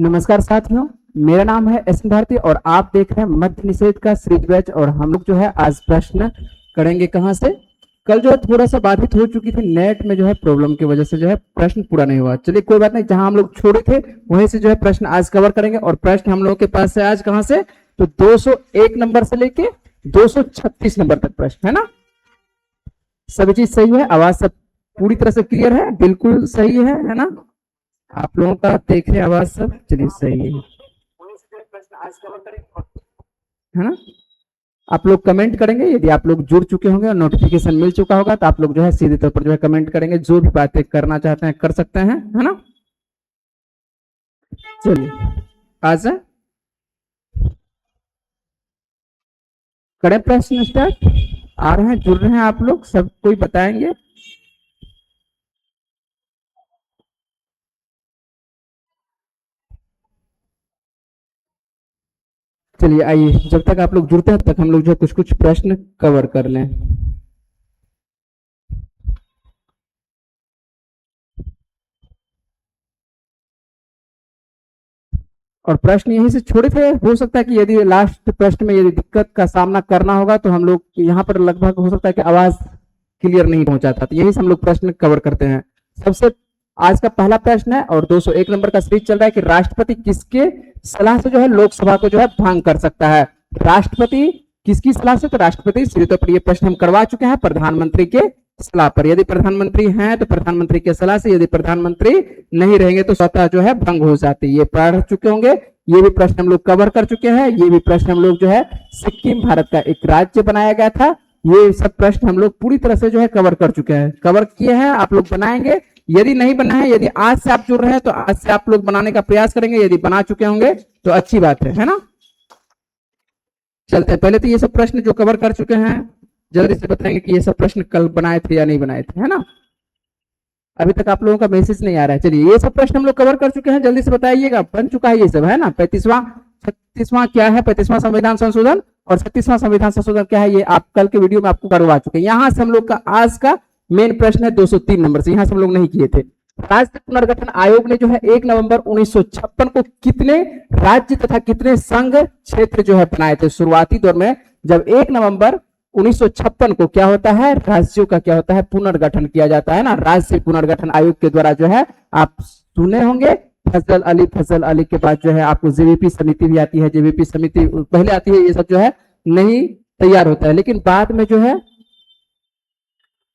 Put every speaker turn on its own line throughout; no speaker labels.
नमस्कार साथियों, मेरा नाम है एस भारती और आप देख रहे हैं मध्य निषेध का सीरीज बैच। और हम लोग जो है आज प्रश्न करेंगे कहां से। कल जो है थोड़ा सा बाधित हो चुकी थी, नेट में जो है प्रॉब्लम की वजह से जो है प्रश्न पूरा नहीं हुआ। चलिए कोई बात नहीं, जहां हम लोग छोड़े थे वहीं से जो है प्रश्न आज कवर करेंगे। और प्रश्न हम लोगों के पास है आज कहां से, तो 201 नंबर से लेके 236 नंबर तक प्रश्न है ना। सभी चीज सही है, आवाज सब पूरी तरह से क्लियर है, बिल्कुल सही है ना। आप लोगों का देख रहे आवाज सब, चलिए सही है है ना। आप लोग कमेंट करेंगे, यदि आप लोग जुड़ चुके होंगे और नोटिफिकेशन मिल चुका होगा तो आप लोग जो है सीधे तौर पर जो है कमेंट करेंगे, जो भी बातें करना चाहते हैं कर सकते हैं, है ना। चलिए आज करें प्रश्न स्टार्ट। आ रहे हैं, जुड़ रहे हैं आप लोग, सब कोई बताएंगे। चलिए आइए, जब तक आप लोग जुड़ते हैं तब तक हम लोग जो कुछ कुछ प्रश्न कवर कर लें। और प्रश्न यहीं से छोड़े थे। हो सकता है कि यदि लास्ट प्रश्न में यदि दिक्कत का सामना करना होगा तो हम लोग यहाँ पर लगभग हो सकता है कि आवाज क्लियर नहीं पहुंचाता, तो यही से हम लोग प्रश्न कवर करते हैं। सबसे आज का पहला प्रश्न है और 201 नंबर का सीरीज चल रहा है कि राष्ट्रपति किसके सलाह से जो है लोकसभा को जो है भंग कर सकता है। राष्ट्रपति किसकी सलाह से, तो राष्ट्रपति सीधे तौर पर ये प्रश्न हम करवा चुके हैं प्रधानमंत्री के सलाह पर। यदि प्रधानमंत्री हैं तो प्रधानमंत्री के सलाह से, यदि प्रधानमंत्री नहीं रहेंगे तो स्वतः जो है भंग हो जाती है। ये पढ़ चुके होंगे, ये भी प्रश्न हम लोग कवर कर चुके हैं। ये भी प्रश्न हम लोग जो है सिक्किम भारत का एक राज्य बनाया गया था, ये सब प्रश्न हम लोग पूरी तरह से जो है कवर कर चुके हैं, कवर किए हैं। आप लोग बनाएंगे, यदि नहीं बना है, यदि आज से आप जुड़ रहे हैं तो आज से आप लोग बनाने का प्रयास करेंगे, यदि बना चुके होंगे तो अच्छी बात है ना। चलते हैं, पहले तो ये सब प्रश्न जो कवर कर चुके हैं जल्दी से बताएंगे कि ये सब प्रश्न कल बनाए थे या नहीं बनाए थे, है ना। अभी तक आप लोगों का मैसेज नहीं आ रहा है। चलिए ये सब प्रश्न हम लोग कवर कर चुके हैं, जल्दी से बताइएगा। बन चुका है ये सब, है ना। 36वां क्या है, 35वां संविधान संशोधन और 36वां संविधान संशोधन क्या है, ये आप कल के वीडियो में आपको करवा चुके हैं। यहां से हम लोग का आज का मेन प्रश्न है 203 नंबर से, यहां से हम लोग नहीं किए थे। राज्य पुनर्गठन आयोग ने जो है 1 नवंबर 1956 को कितने राज्य तथा कितने संघ क्षेत्र जो है बनाए थे। शुरुआती दौर में जब 1 नवंबर 1956 को क्या होता है, राज्यों का क्या होता है, पुनर्गठन किया जाता है ना। राज्य पुनर्गठन आयोग के द्वारा जो है आप सुने होंगे फजल अली के बाद जो है आपको जेवीपी समिति भी आती है। जेवीपी समिति पहले आती है, ये सब जो है नहीं तैयार होता है, लेकिन बाद में जो है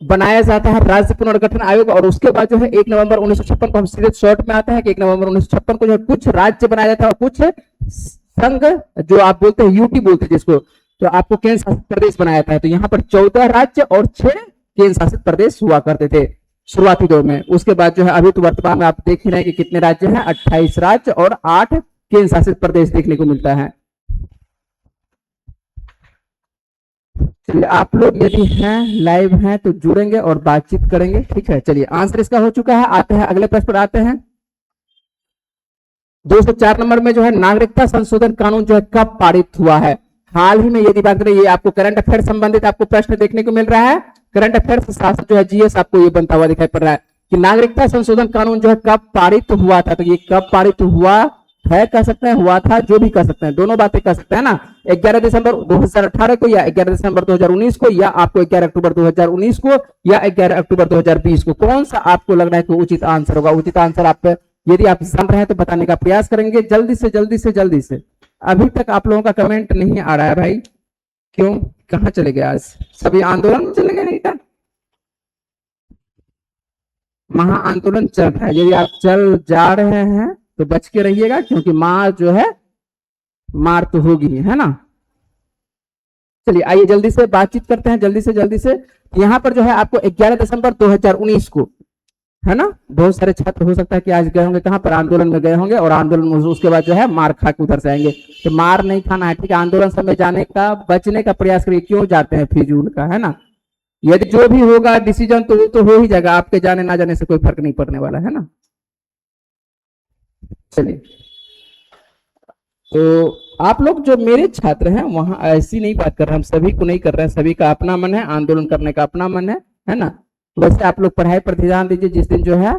बनाया जाता है राज्य पुनर्गठन आयोग। और उसके बाद जो है 1 नवंबर 1956 को हम सीधे शॉर्ट में आते हैं कि 1 नवंबर 1956 को जो है कुछ राज्य बनाया जाता है और कुछ संघ, जो आप बोलते हैं यूटी बोलते हैं जिसको, तो आपको केंद्र शासित प्रदेश बनाया जाता है। तो यहाँ पर 14 राज्य और 6 केंद्र शासित प्रदेश हुआ करते थे शुरुआती दौर में। उसके बाद जो है अभी तो वर्तमान में आप देख ही रहे हैं कि कितने राज्य हैं, 28 राज्य और 8 केंद्र शासित प्रदेश देखने को मिलता है। चलिए आप लोग यदि हैं लाइव हैं तो जुड़ेंगे और बातचीत करेंगे, ठीक है। चलिए आंसर इसका हो चुका है, आते हैं अगले प्रश्न पर आते हैं। 204 नंबर में जो है नागरिकता संशोधन कानून जो है कब पारित हुआ है। हाल ही में यदि बात करें, ये आपको करंट अफेयर संबंधित आपको प्रश्न देखने को मिल रहा है। करंट अफेयर शास्त्र जो है जीएस आपको ये बनता हुआ दिखाई पड़ रहा है कि नागरिकता संशोधन कानून जो है कब पारित हुआ था। तो ये कब पारित हुआ है कह सकते हैं, हुआ था, जो भी कह सकते हैं, दोनों बातें कह सकते हैं ना। 11 दिसंबर 2018 को या 11 दिसंबर 2019 को या आपको 11 अक्टूबर 2019 को या 11 अक्टूबर 2020 को, कौन सा आपको लग रहा है कि उचित आंसर होगा। उचित आंसर आप यदि आप जान रहे हैं तो बताने का प्रयास करेंगे जल्दी से जल्दी से जल्दी से। अभी तक आप लोगों का कमेंट नहीं आ रहा है भाई, क्यों, कहां चले गए आज, सभी आंदोलन में चले गए नहीं था। महा आंदोलन चल रहा है, यदि आप चल जा रहे हैं तो बच के रहिएगा, क्योंकि मार जो है मार तो होगी, है ना। चलिए आइए जल्दी से बातचीत करते हैं, जल्दी से। यहां पर जो है आपको 11 दिसंबर 2019 को, है ना, बहुत सारे छात्र हो सकता है कि आज गए होंगे कहां पर, आंदोलन में गए होंगे और आंदोलन में उसके बाद जो है मार खा के उधर से आएंगे। तो मार नहीं खाना है, ठीक है। आंदोलन समय जाने का बचने का प्रयास करिए, क्यों जाते हैं फिजूल का, है ना। यदि जो भी होगा डिसीजन तो वो तो हो ही जाएगा, आपके जाने ना जाने से कोई फर्क नहीं पड़ने वाला, है ना। चलिए तो आप लोग जो मेरे छात्र हैं वहां ऐसी नहीं बात कर रहे, हम सभी को नहीं कर रहे हैं, सभी का अपना मन है, आंदोलन करने का अपना मन है ना। वैसे आप लोग पढ़ाई पर ध्यान दीजिए, जिस दिन जो है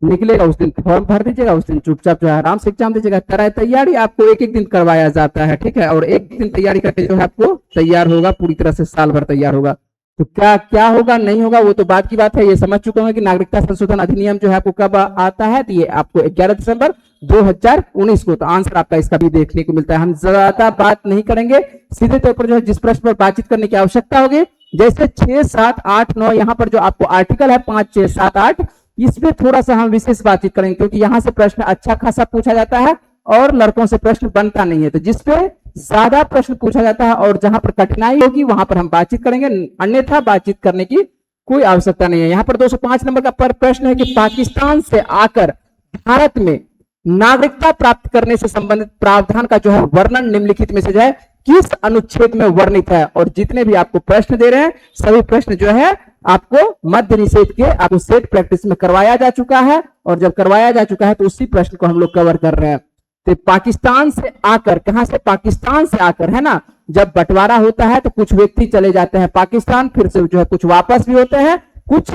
निकलेगा उस दिन फॉर्म भर दीजिएगा, उस दिन चुपचाप जो है आराम से एग्जाम दीजिएगा। कराए तैयारी आपको एक एक दिन करवाया जाता है, ठीक है, और एक दिन तैयारी करके जो है आपको तैयार होगा, पूरी तरह से साल भर तैयार होगा। तो क्या क्या होगा नहीं होगा वो तो बात की बात है। ये समझ चुके होंगे कि नागरिकता संशोधन अधिनियम जो है आपको कब आता है, तो ये आपको 11 दिसंबर 2019 को। तो आंसर आपका इसका भी देखने को मिलता है। हम ज्यादा बात नहीं करेंगे, सीधे तौर पर जो है जिस प्रश्न पर बातचीत करने की आवश्यकता होगी, जैसे 6, 7, 8, 9 यहाँ पर जो आपको आर्टिकल है 5, 6, 7, 8, इसमें थोड़ा सा हम विशेष बातचीत करेंगे, क्योंकि यहाँ से प्रश्न अच्छा खासा पूछा जाता है और लड़कों से प्रश्न बनता नहीं है। तो जिसपे ज्यादा प्रश्न पूछा जाता है और जहां पर कठिनाई होगी वहां पर हम बातचीत करेंगे, अन्यथा बातचीत करने की कोई आवश्यकता नहीं है। यहाँ पर 205 नंबर का प्रश्न है कि पाकिस्तान से आकर भारत में नागरिकता प्राप्त करने से संबंधित प्रावधान का जो है वर्णन निम्नलिखित में से जो है किस अनुच्छेद में वर्णित है। और जितने भी आपको प्रश्न दे रहे हैं सभी प्रश्न जो है आपको मध्य निषेध के आपको सेट प्रैक्टिस में करवाया जा चुका है, और जब करवाया जा चुका है तो उसी प्रश्न को हम लोग कवर कर रहे हैं। तो पाकिस्तान से आकर, कहां से, पाकिस्तान से आकर, है ना, जब बंटवारा होता है तो कुछ व्यक्ति चले जाते हैं पाकिस्तान, फिर से जो है कुछ वापस भी होते हैं, कुछ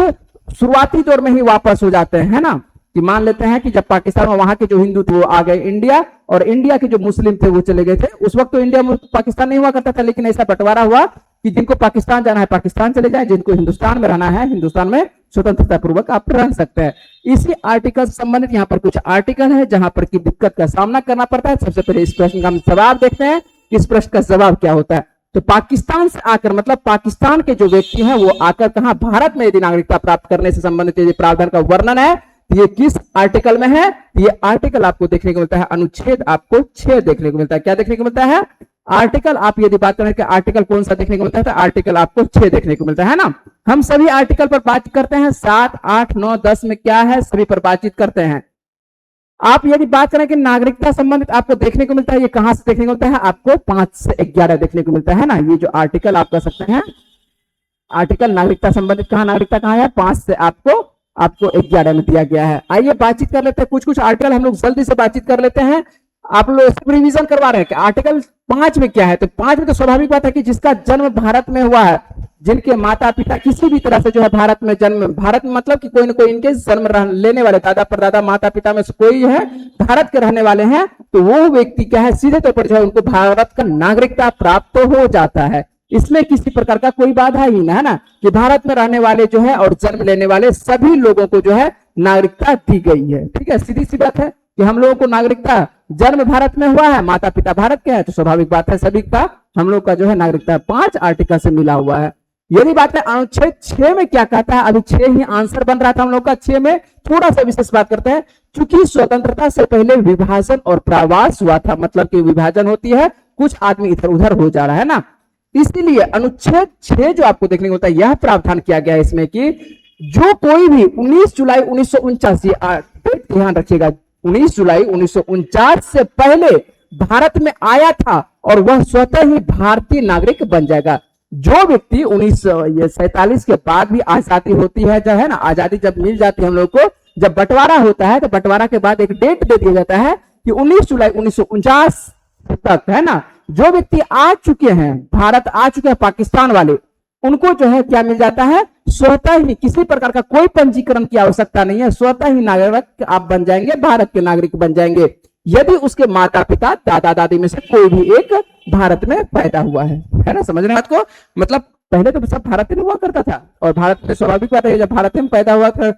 शुरुआती दौर में ही वापस हो जाते हैं, है ना, कि मान लेते हैं कि जब पाकिस्तान में वहां के जो हिंदू थे वो आ गए इंडिया, और इंडिया के जो मुस्लिम थे वो चले गए थे। उस वक्त तो इंडिया में पाकिस्तान नहीं हुआ करता था, लेकिन ऐसा बंटवारा हुआ कि जिनको पाकिस्तान जाना है पाकिस्तान चले जाए, जिनको हिंदुस्तान में रहना है हिंदुस्तान में स्वतंत्रता पूर्वक आप रह सकते हैं। इसी आर्टिकल से संबंधित यहाँ पर कुछ आर्टिकल है जहां पर की दिक्कत का सामना करना पड़ता है। सबसे पहले इस प्रश्न का हम जवाब देखते हैं, इस प्रश्न का जवाब क्या होता है। तो पाकिस्तान से आकर मतलब पाकिस्तान के जो व्यक्ति हैं वो आकर कहां, भारत में यदि नागरिकता प्राप्त करने से संबंधित यदि प्रावधान का वर्णन है, ये किस आर्टिकल में है, ये आर्टिकल आपको देखने को मिलता है अनुच्छेद आपको 6 देखने को मिलता है। क्या देखने को मिलता है, आर्टिकल। आप यदि बात करें कि आर्टिकल कौन सा देखने को मिलता है, तो आर्टिकल आपको 6 देखने को मिलता है ना। हम सभी आर्टिकल पर बात करते हैं, 7, 8, 9, 10 में क्या है सभी पर बातचीत करते हैं। आप यदि बात करें कि नागरिकता संबंधित आपको देखने को मिलता है, ये कहां से देखने को मिलता है, आपको 5 से 11 देखने को मिलता है ना। ये जो आर्टिकल आप कर सकते हैं, आर्टिकल नागरिकता संबंधित कहां, नागरिकता कहां है, 5 से आपको 11 में दिया गया है। आइए बातचीत कर लेते हैं, कुछ आर्टिकल हम लोग जल्दी से बातचीत कर लेते हैं। आप लोग सब रिवीजन करवा रहे हैं कि आर्टिकल 5 में क्या है। तो 5 में तो स्वाभाविक बात है कि जिसका जन्म भारत में हुआ है, जिनके माता पिता किसी भी तरह से जो है भारत में जन्म, भारत में मतलब कि कोई ना कोई इनके जन्म लेने वाले दादा परदादा माता पिता में से कोई है भारत के रहने वाले हैं, तो वो व्यक्ति क्या है सीधे तौर पर जो है उनको भारत का नागरिकता प्राप्त हो जाता है। इसमें किसी प्रकार का कोई बाधा ही ना, है ना, कि भारत में रहने वाले जो है और जन्म लेने वाले सभी लोगों को जो है नागरिकता दी गई है। ठीक है, सीधी सी बात है कि हम लोगों को नागरिकता, जन्म भारत में हुआ है, माता पिता भारत के हैं, तो स्वाभाविक बात है सभी का हम लोग का जो है नागरिकता 5 आर्टिकल से मिला हुआ है। यदि बात है अनुच्छेद 6 में क्या कहता है, अभी 6 ही आंसर बन रहा था हम लोग का। 6 में थोड़ा सा विशेष बात करते हैं, क्योंकि स्वतंत्रता से पहले विभाजन और प्रवास हुआ था, मतलब कि विभाजन होती है, कुछ आदमी इधर उधर हो जा रहा है ना, इसलिए अनुच्छेद 6 जो आपको देखने को मिलता है, यह प्रावधान किया गया है इसमें कि जो कोई भी 19 जुलाई 1949, ध्यान रखिएगा, 19 जुलाई 1949 से पहले भारत में आया था और वह स्वतः ही भारतीय नागरिक बन जाएगा। जो व्यक्ति 1947 के बाद भी आजादी होती है, जब है ना, आजादी जब मिल जाती है हम लोग को, जब बंटवारा होता है तो बंटवारा के बाद एक डेट दे दिया जाता है कि 19 जुलाई 1949 तक, है ना, जो व्यक्ति आ चुके हैं, भारत आ चुके हैं पाकिस्तान वाले, उनको जो है क्या मिल जाता है, स्वतः ही, किसी प्रकार का कोई पंजीकरण की आवश्यकता नहीं है, स्वतः ही नागरिक आप बन जाएंगे, भारत के नागरिक बन जाएंगे, यदि उसके माता पिता दादा दादी में से कोई भी एक भारत में पैदा हुआ है ना। समझ रहे हैं बात को, मतलब पहले तो सब भारत में हुआ करता था, और भारत में स्वाभाविक बात है जब भारत में पैदा हुआ था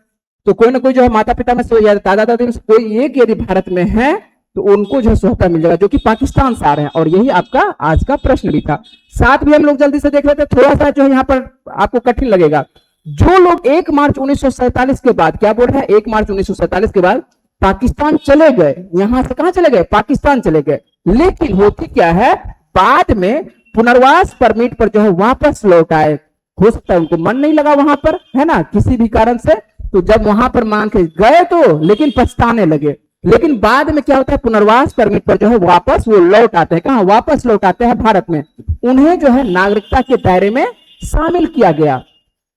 तो कोई ना कोई जो है माता पिता में से या दादा दादी में से कोई एक यदि भारत में है तो उनको जो स्वतः मिल जाएगा, जो कि पाकिस्तान से आ रहे हैं। और यही आपका आज का प्रश्न भी था। साथ भी हम लोग जल्दी से देख लेते हैं, थोड़ा सा जो है यहाँ पर आपको कठिन लगेगा। जो लोग 1 मार्च 1947 के बाद, क्या बोल रहे हैं, 1 मार्च 1947 के बाद पाकिस्तान चले गए, यहां से कहां चले गए, पाकिस्तान चले गए, लेकिन होती क्या है, बाद में पुनर्वास परमिट पर जो है वापस लौट आए। हो सकता है उनको मन नहीं लगा वहां पर, है ना, किसी भी कारण से, तो जब वहां पर मान के गए तो लेकिन पछताने लगे, लेकिन बाद में क्या होता है, पुनर्वास परमिट पर जो है वापस वो लौट आते हैं, कहां, वापस लौट आते हैं भारत में, उन्हें जो है नागरिकता के दायरे में शामिल किया गया।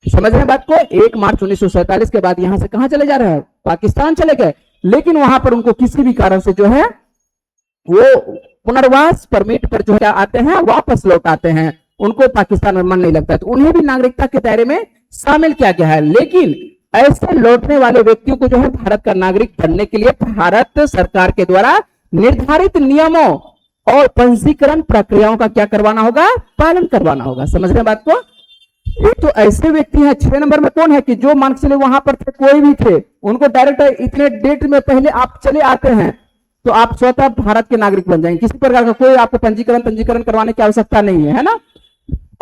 समझ रहे हैं बात को। 1 मार्च 1947 के बाद यहां से कहां चले जा रहे हैं, पाकिस्तान चले गए, लेकिन वहां पर उनको किसी भी कारण से जो है वो पुनर्वास परमिट पर जो है आते हैं, वापस लौट आते हैं, उनको पाकिस्तान में मन नहीं लगता है, तो उन्हें भी नागरिकता के दायरे में शामिल किया गया है। लेकिन ऐसे लौटने वाले व्यक्तियों को जो है भारत का नागरिक बनने के लिए भारत सरकार के द्वारा निर्धारित नियमों और पंजीकरण प्रक्रियाओं का क्या करवाना होगा, पालन करवाना होगा। समझ रहे हैं बात को। एक तो ऐसे व्यक्ति हैं 6 नंबर में कौन है कि जो मान के चले वहां पर थे, कोई भी थे, उनको डायरेक्ट इतने डेट में पहले आप चले आते हैं तो आप स्वतः भारत के नागरिक बन जाएंगे, किसी प्रकार का कोई आपको पंजीकरण करवाने की आवश्यकता नहीं है ना।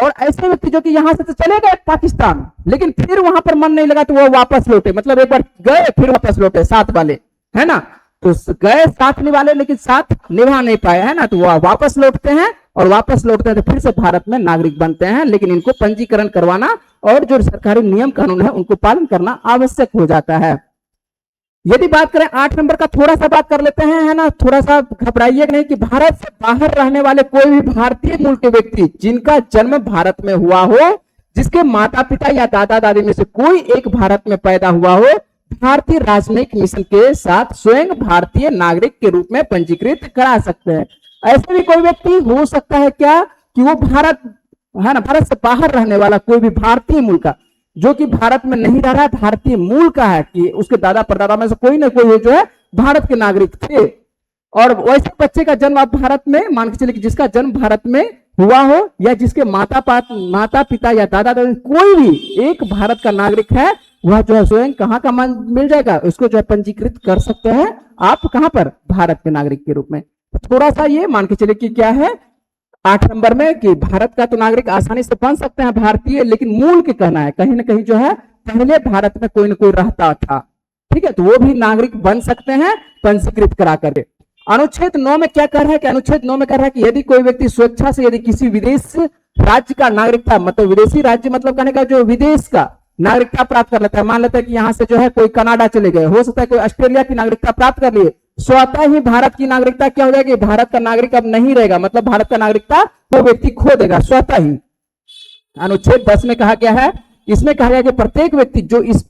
और ऐसे व्यक्ति जो कि यहां से तो चले गए पाकिस्तान, लेकिन फिर वहां पर मन नहीं लगा तो वो वापस लौटे, मतलब एक बार गए फिर वापस लौटे, साथ वाले है ना, तो गए साथ निभाले लेकिन साथ निभा नहीं पाए है ना, तो वो वापस लौटते हैं और वापस लौटते हैं तो फिर से भारत में नागरिक बनते हैं, लेकिन इनको पंजीकरण करवाना और जो सरकारी नियम कानून है उनको पालन करना आवश्यक हो जाता है। यदि बात करें 8 नंबर का, थोड़ा सा बात कर लेते हैं है ना, थोड़ा सा घबराइए नहीं कि भारत से बाहर रहने वाले कोई भी भारतीय मूल के व्यक्ति जिनका जन्म भारत में हुआ हो, जिसके माता पिता या दादा दादी में से कोई एक भारत में पैदा हुआ हो, भारतीय राजनयिक मिशन के साथ स्वयं भारतीय नागरिक के रूप में पंजीकृत करा सकते हैं। ऐसे भी कोई व्यक्ति हो सकता है क्या कि वो भारत है ना, भारत से बाहर रहने वाला कोई भी भारतीय मूल का जो कि भारत में नहीं रह रहा है, भारतीय मूल का है कि उसके दादा परदादा में से कोई ना कोई जो है भारत के नागरिक थे, और वैसे बच्चे का जन्म आप भारत में मान के चलिए कि जिसका जन्म भारत में हुआ हो या जिसके माता पिता या दादा दादी कोई भी एक भारत का नागरिक है, वह जो है स्वयं कहाँ का मिल जाएगा, उसको जो है पंजीकृत कर सकते हैं आप कहां पर, भारत के नागरिक के रूप में। थोड़ा सा ये मान के चलिए कि क्या है 8 नंबर में कि भारत का तो नागरिक आसानी से बन सकते हैं भारतीय, लेकिन मूल के कहना है कहीं ना कहीं जो है पहले भारत में कोई ना कोई रहता था, ठीक है, तो वो भी नागरिक बन सकते हैं पंजीकृत करा करके। अनुच्छेद 9 में क्या कह रहा है कि अनुच्छेद 9 में कह रहा है कि यदि कोई व्यक्ति स्वेच्छा से यदि किसी विदेश राज्य का नागरिकता, मतलब विदेशी राज्य मतलब कहने का जो विदेश का नागरिकता प्राप्त कर लेता है, मान लेता है कि यहां से जो है कोई कनाडा चले गए, हो सकता है कोई ऑस्ट्रेलिया की नागरिकता प्राप्त कर लिए, स्वतः ही भारत की नागरिकता क्या हो जाएगी, भारत का नागरिक अब नहीं रहेगा, मतलब भारत का नागरिकता वो व्यक्ति खो देगा स्वतः ही। अनुच्छेद 10 में कहा गया है, इसमें कहा गया कि प्रत्येक व्यक्ति जो इस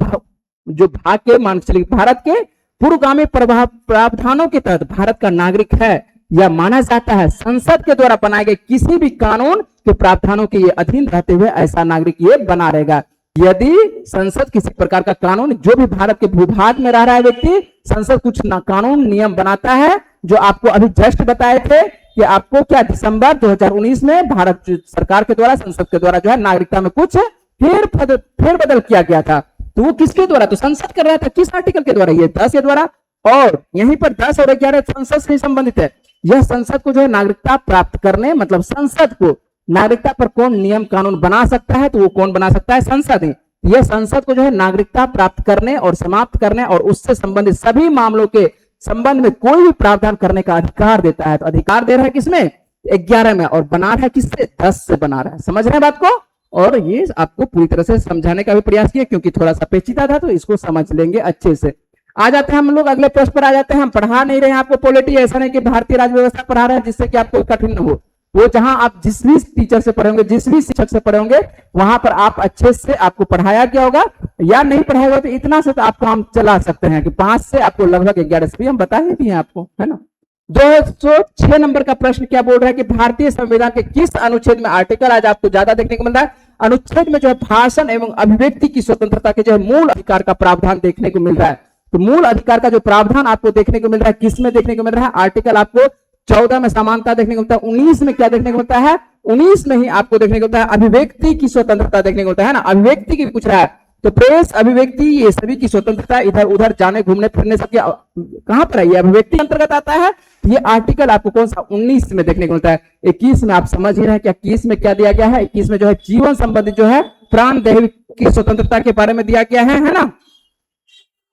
जो भाग के मान चलिए भारत के पूर्वगामी प्रावधानों के तहत भारत का नागरिक है या माना जाता है, संसद के द्वारा बनाए गए किसी भी कानून के प्रावधानों के अधीन रहते हुए ऐसा नागरिक ये बना रहेगा। यदि संसद किसी प्रकार का कानून, जो भी भारत के भूभाग में रह रहा है व्यक्ति, संसद कुछ कानून नियम बनाता है, जो आपको अभी जस्ट बताए थे कि आपको क्या दिसंबर 2019 में भारत सरकार के द्वारा, संसद के द्वारा जो है नागरिकता में कुछ फेर बदल किया गया था, तो वो किसके द्वारा, तो संसद कर रहा था, किस आर्टिकल के द्वारा, ये 10 के द्वारा, और यहीं पर 10 और 11 संसद से संबंधित है। यह संसद को जो है नागरिकता प्राप्त करने, मतलब संसद को नागरिकता पर कौन नियम कानून बना सकता है, तो वो कौन बना सकता है, संसद है। यह संसद को जो है नागरिकता प्राप्त करने और समाप्त करने और उससे संबंधित सभी मामलों के संबंध में कोई भी प्रावधान करने का अधिकार देता है। तो अधिकार दे रहा है किसमें, 11 में, और बना रहा है किससे, 10 से बना रहा है। समझ रहे हैं बात को। और ये आपको पूरी तरह से समझाने का भी प्रयास किया क्योंकि थोड़ा सा पेचीदा था, तो इसको समझ लेंगे अच्छे से। आ जाते हैं हम लोग अगले प्रश्न पर आ जाते हैं। हम पढ़ा नहीं रहे हैं आपको पॉलिटी, ऐसा नहीं कि भारतीय राज्य व्यवस्था पढ़ा रहे हैं जिससे कि आपको कठिन न हो। वो जहां आप जिस भी टीचर से पढ़े होंगे, जिस भी शिक्षक से पढ़े होंगे, वहां पर आप अच्छे से आपको पढ़ाया गया होगा, या नहीं पढ़ाया होगा तो इतना से तो आपको हम चला सकते हैं कि 5 से आपको लगभग 11 से भी हम बता ही दिए आपको, है ना। 206 नंबर का प्रश्न क्या बोल रहा है कि भारतीय संविधान के किस अनुच्छेद में, आर्टिकल आज आपको ज्यादा देखने को मिल रहा है, अनुच्छेद में जो है भाषण एवं अभिव्यक्ति की स्वतंत्रता के जो है मूल अधिकार का प्रावधान देखने को मिल रहा है। तो मूल अधिकार का जो प्रावधान आपको देखने को मिल रहा है, किसमें देखने को मिल रहा है, आर्टिकल आपको 14 में समानता देखने को मिलता है, 19 में क्या देखने को मिलता है, 19 में ही आपको देखने को मिलता है अभिव्यक्ति की स्वतंत्रता देखने को मिलता है ना, अभिव्यक्ति की पूछ रहा है। तो प्रेस, अभिव्यक्ति, ये सभी की स्वतंत्रता, इधर उधर जाने घूमने फिरने सबके कहां पर है, ये अभिव्यक्ति अंतर्गत आता है। ये आर्टिकल आपको कौन सा, 19 में देखने को मिलता है। 21 में आप समझ ही रहे हैं कि 21 में क्या दिया गया है, 21 में जो है जीवन संबंधित जो है प्राण देह की स्वतंत्रता के बारे में दिया गया है ना।